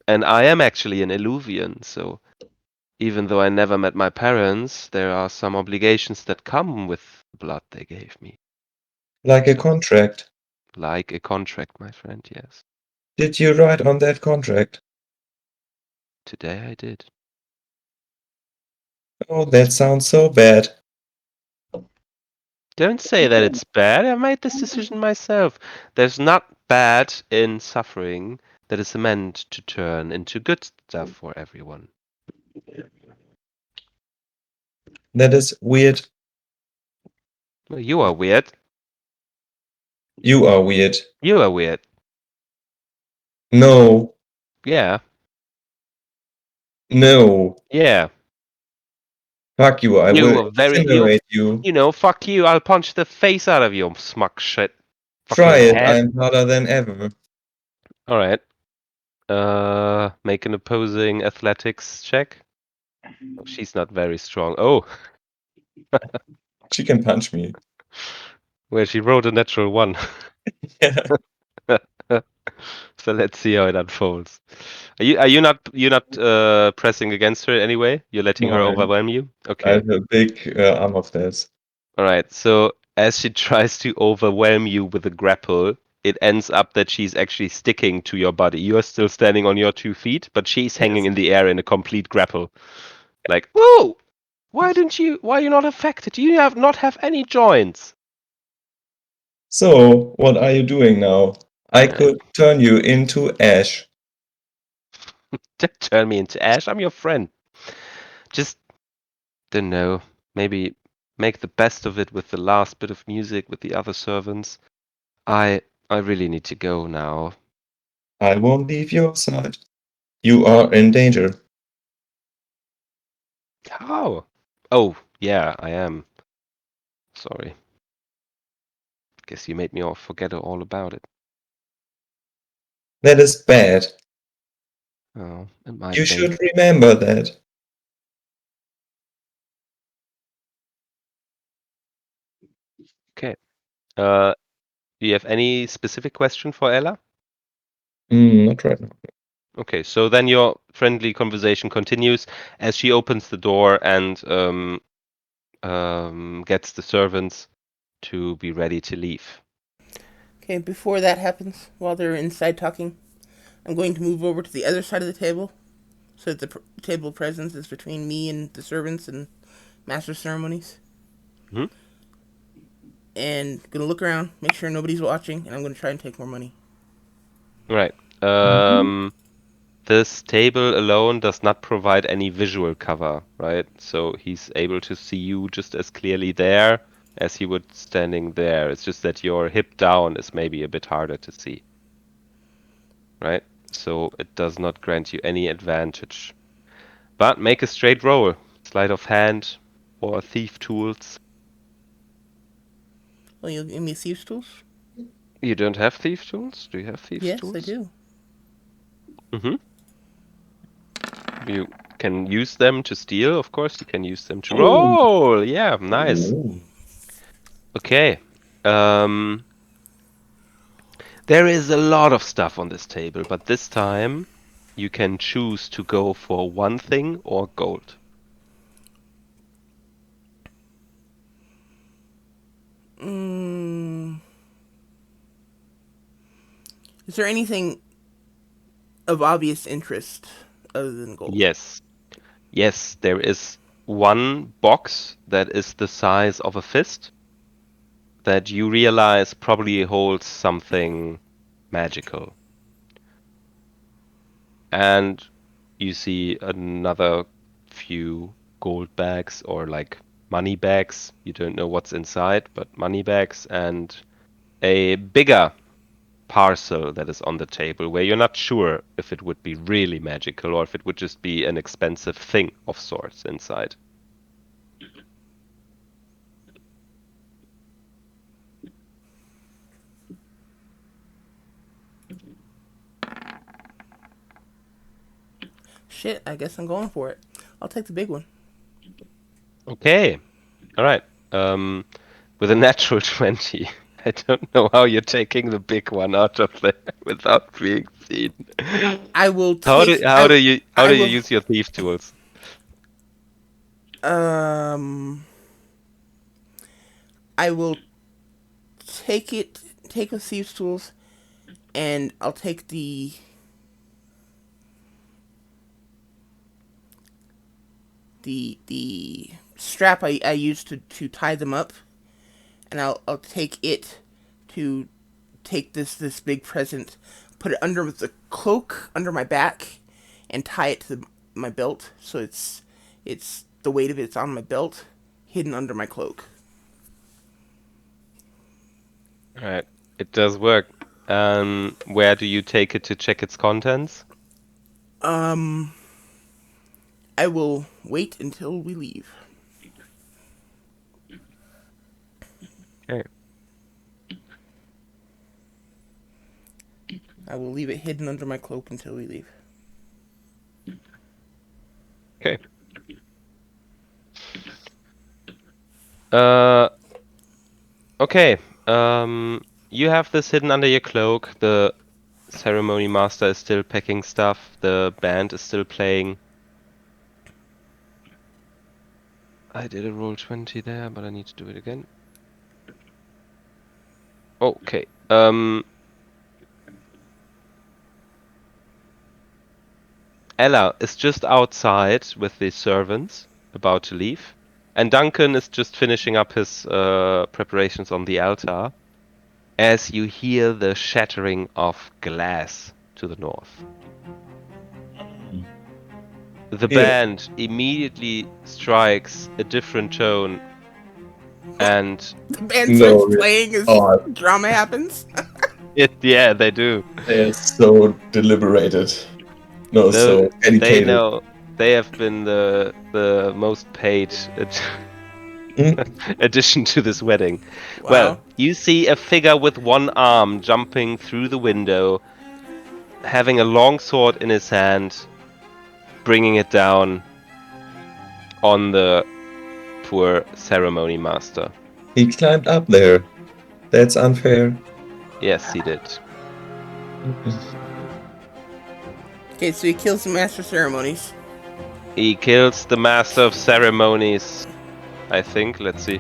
and I am actually an Illuvian, so even though I never met my parents, there are some obligations that come with the blood they gave me. Like a So, contract. like a contract, my friend, yes. Did you write on that contract? Today I did. Oh, that sounds so bad. Don't say that it's bad. I made this decision myself. There's not bad in suffering that is meant to turn into good stuff for everyone. That is weird. Well, you are weird. You are weird. You are weird. No. Yeah. No. Yeah. Fuck you, I You will are incinerate you. fuck you. I'll punch the face out of you, smug shit. Try Fucking it, head. I'm harder than ever. All right. Make an opposing athletics check. Oh, she's not very strong. Oh, She can punch me. well, she rolled a natural 1. Yeah. So let's see how it unfolds. Are you not pressing against her anyway? You're letting her No, overwhelm you? I Okay. have a big arm of this. All right. So as she tries to overwhelm you with a grapple, it ends up that she's actually sticking to your body. You are still standing on your 2 feet, but she's hanging Yes. in the air in a complete grapple. Like, whoa! Why are you not affected? Do you not have any joints? So, what are you doing now? I Uh, could turn you into ash. Don't turn me into ash. I'm your friend. Just don't know. Maybe make the best of it with the last bit of music with the other servants. I I really need to go now. I won't leave your side. You are in danger. How? Oh, yeah, I am. Sorry. Guess you made me all forget all about it. That is bad. Oh, it might You be. should remember that. Okay. Do you have any specific question for Ella? Not right now. Okay, so then your friendly conversation continues as she opens the door and gets the servants to be ready to leave. Okay, before that happens, while they're inside talking, I'm going to move over to the other side of the table, so that the table of presence is between me and the servants and master of ceremonies. Hmm? And gonna look around, make sure nobody's watching, and I'm gonna try and take more money. Right. This table alone does not provide any visual cover, right? So he's able to see you just as clearly there as he would standing there. It's just that your hip down is maybe a bit harder to see, right? So it does not grant you any advantage. But make a straight roll. Sleight of hand or thief tools. Well, you'll give me thieves' tools? You don't have thief tools? Do you have thieves Yes, I tools? do. Mm-hmm. You can use them to steal, of course. You can use them to roll. Yeah, nice. Ooh. Okay. There is a lot of stuff on this table, but this time you can choose to go for one thing or gold. Mm, is there anything of obvious interest other than gold? Yes. Yes, there is one box that is the size of a fist. that you realize probably holds something magical. And you see another few gold bags or like money bags. You don't know what's inside, but money bags and a bigger parcel that is on the table where you're not sure if it would be really magical or if it would just be an expensive thing of sorts inside. Shit, I guess I'm going for it. I'll take the big one. Okay. All right. With a natural 20. I don't know how you're taking the big one out of there without being seen. I will How take. do you I will, use your thief tools? I will take the thieves' tools, and I'll take the strap I used to tie them up, and I'll take it to take this big present, put it under the cloak under my back, and tie it to my belt, so it's the weight of it's on my belt, hidden under my cloak. All right. It does work. Where do you take it to check its contents? I will wait until we leave. Okay. I will leave it hidden under my cloak until we leave. Okay. Okay. You have this hidden under your cloak. The ceremony master is still packing stuff. The band is still playing. I did a roll 20 there, but I need to do it again. Okay. Ella is just outside with the servants, about to leave. And Duncan is just finishing up his preparations on the altar as you hear the shattering of glass to the north. The Yeah. band immediately strikes a different tone and The band No, starts really. playing as Oh. drama happens. yeah, they do. They're so deliberated. No, so They dedicated. know they have been the most paid addition to this wedding. Wow. Well, you see a figure with one arm jumping through the window, having a long sword in his hand, bringing it down on the poor ceremony master. He climbed up there. That's unfair. Yes, he did. Okay, so he kills the master of ceremonies. He kills the master of ceremonies, I think. Let's see.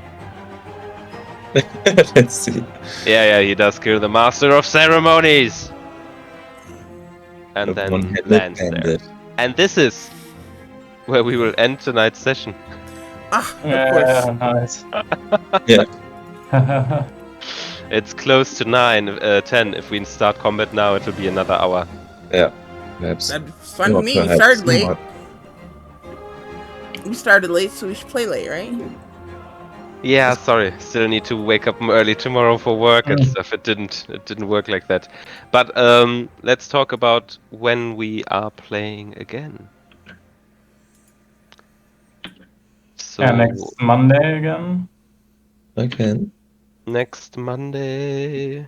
Let's see. Yeah, he does kill the master of ceremonies. And A then one-handed lands there. bandit. And this is where we will end tonight's session. Ah, of Yeah, course. nice. Yeah. It's close to 10. If we start combat now, it'll be another hour. Yeah. Perhaps. That'd be fun Or to me. We perhaps started late. not. We started late, so we should play late, right? Yeah, sorry. Still need to wake up early tomorrow for work and stuff. It didn't work like that. But let's talk about when we are playing again. So Yeah, next Monday again. I can. next Monday.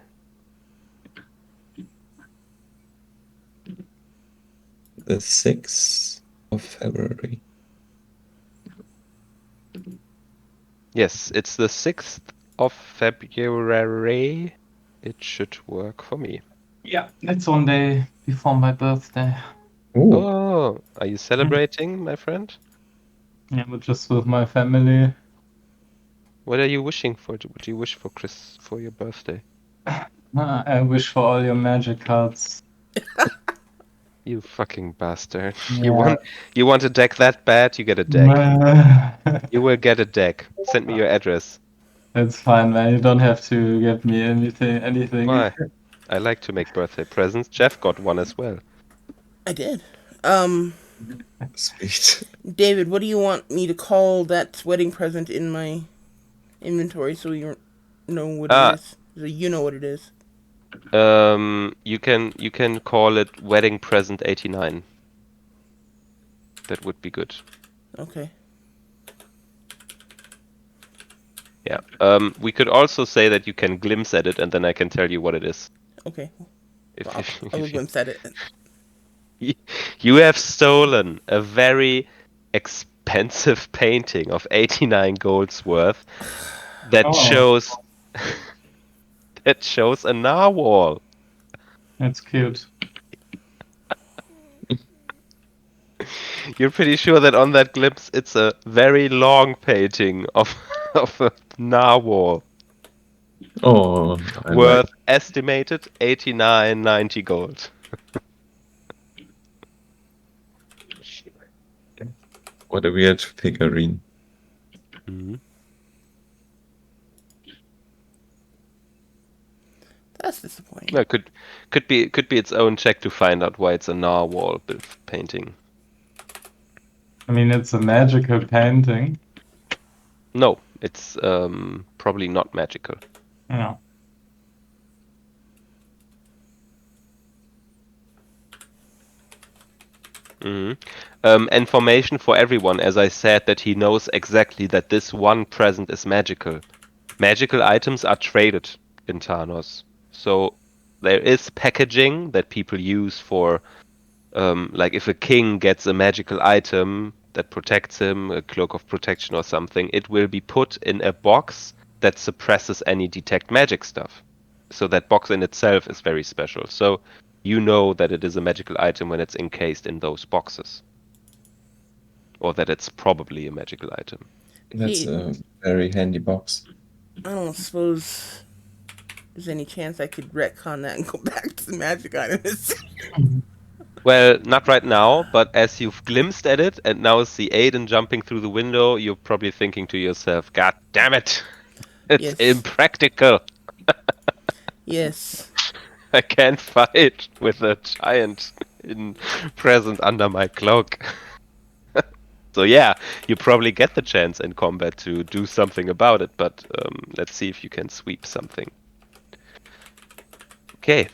The 6th of February. Yes, it's the 6th of February. It should work for me. Yeah, it's one day before my birthday. Ooh. Oh, are you celebrating, my friend? Yeah, but just with my family. What are you wishing for? What do you wish for, Chris, for your birthday? I wish for all your magic cards. You fucking bastard. Yeah. You want a deck that bad? You get a deck. You will get a deck. Send me your address. It's fine, man. You don't have to give me anything. Why? I like to make birthday presents. Jeff got one as well. I did. Sweet. David, what do you want me to call that wedding present in my inventory so you know what it is? So you know what it is. You can call it wedding present 89. That would be good. Okay. Yeah. We could also say that you can glimpse at it, and then I can tell you what it is. Okay. If, Well, if, I will if glimpse at it. you have stolen a very expensive painting of 89 golds worth that Oh. shows that shows a narwhal. That's cute. You're pretty sure that on that glimpse it's a very long painting of of a narwhal Oh, I worth like. estimated 89.90 gold. What a weird figurine. Mm-hmm. That's disappointing. No, could be its own check to find out why it's a narwhal painting. I mean, it's a magical painting. No, it's probably not magical. Yeah. Information for everyone, as I said, that he knows exactly that this one present is magical. Magical items are traded in Thanos. So there is packaging that people use for, like if a king gets a magical item that protects him, a cloak of protection or something, it will be put in a box that suppresses any detect magic stuff. So that box in itself is very special. So you know that it is a magical item when it's encased in those boxes. Or that it's probably a magical item. That's Hey, a very handy box. I don't suppose there's any chance I could retcon that and go back to the magic items. Well, not right now, but as you've glimpsed at it and now see Aiden jumping through the window, you're probably thinking to yourself, God damn it! It's Yes. impractical! Yes. I can't fight with a giant present under my cloak. So yeah, you probably get the chance in combat to do something about it, but let's see if you can sweep something. Okay.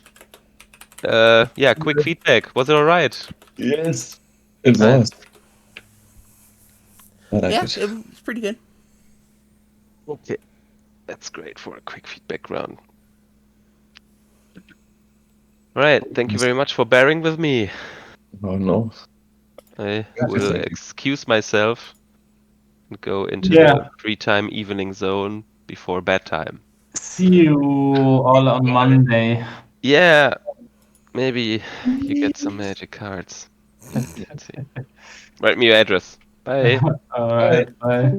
Yeah, quick feedback. Was it alright? Yes. It Nice. was. I like Yeah, it. it was pretty good. Okay. That's great for a quick feedback round. Alright, thank you very much for bearing with me. Oh no. I Thank you, will thank you. excuse myself and go into Yeah. the free time evening zone before bedtime. See you all on Monday. Yeah, maybe you get some magic cards. Let's see. Write me your address. Bye. All right. Bye.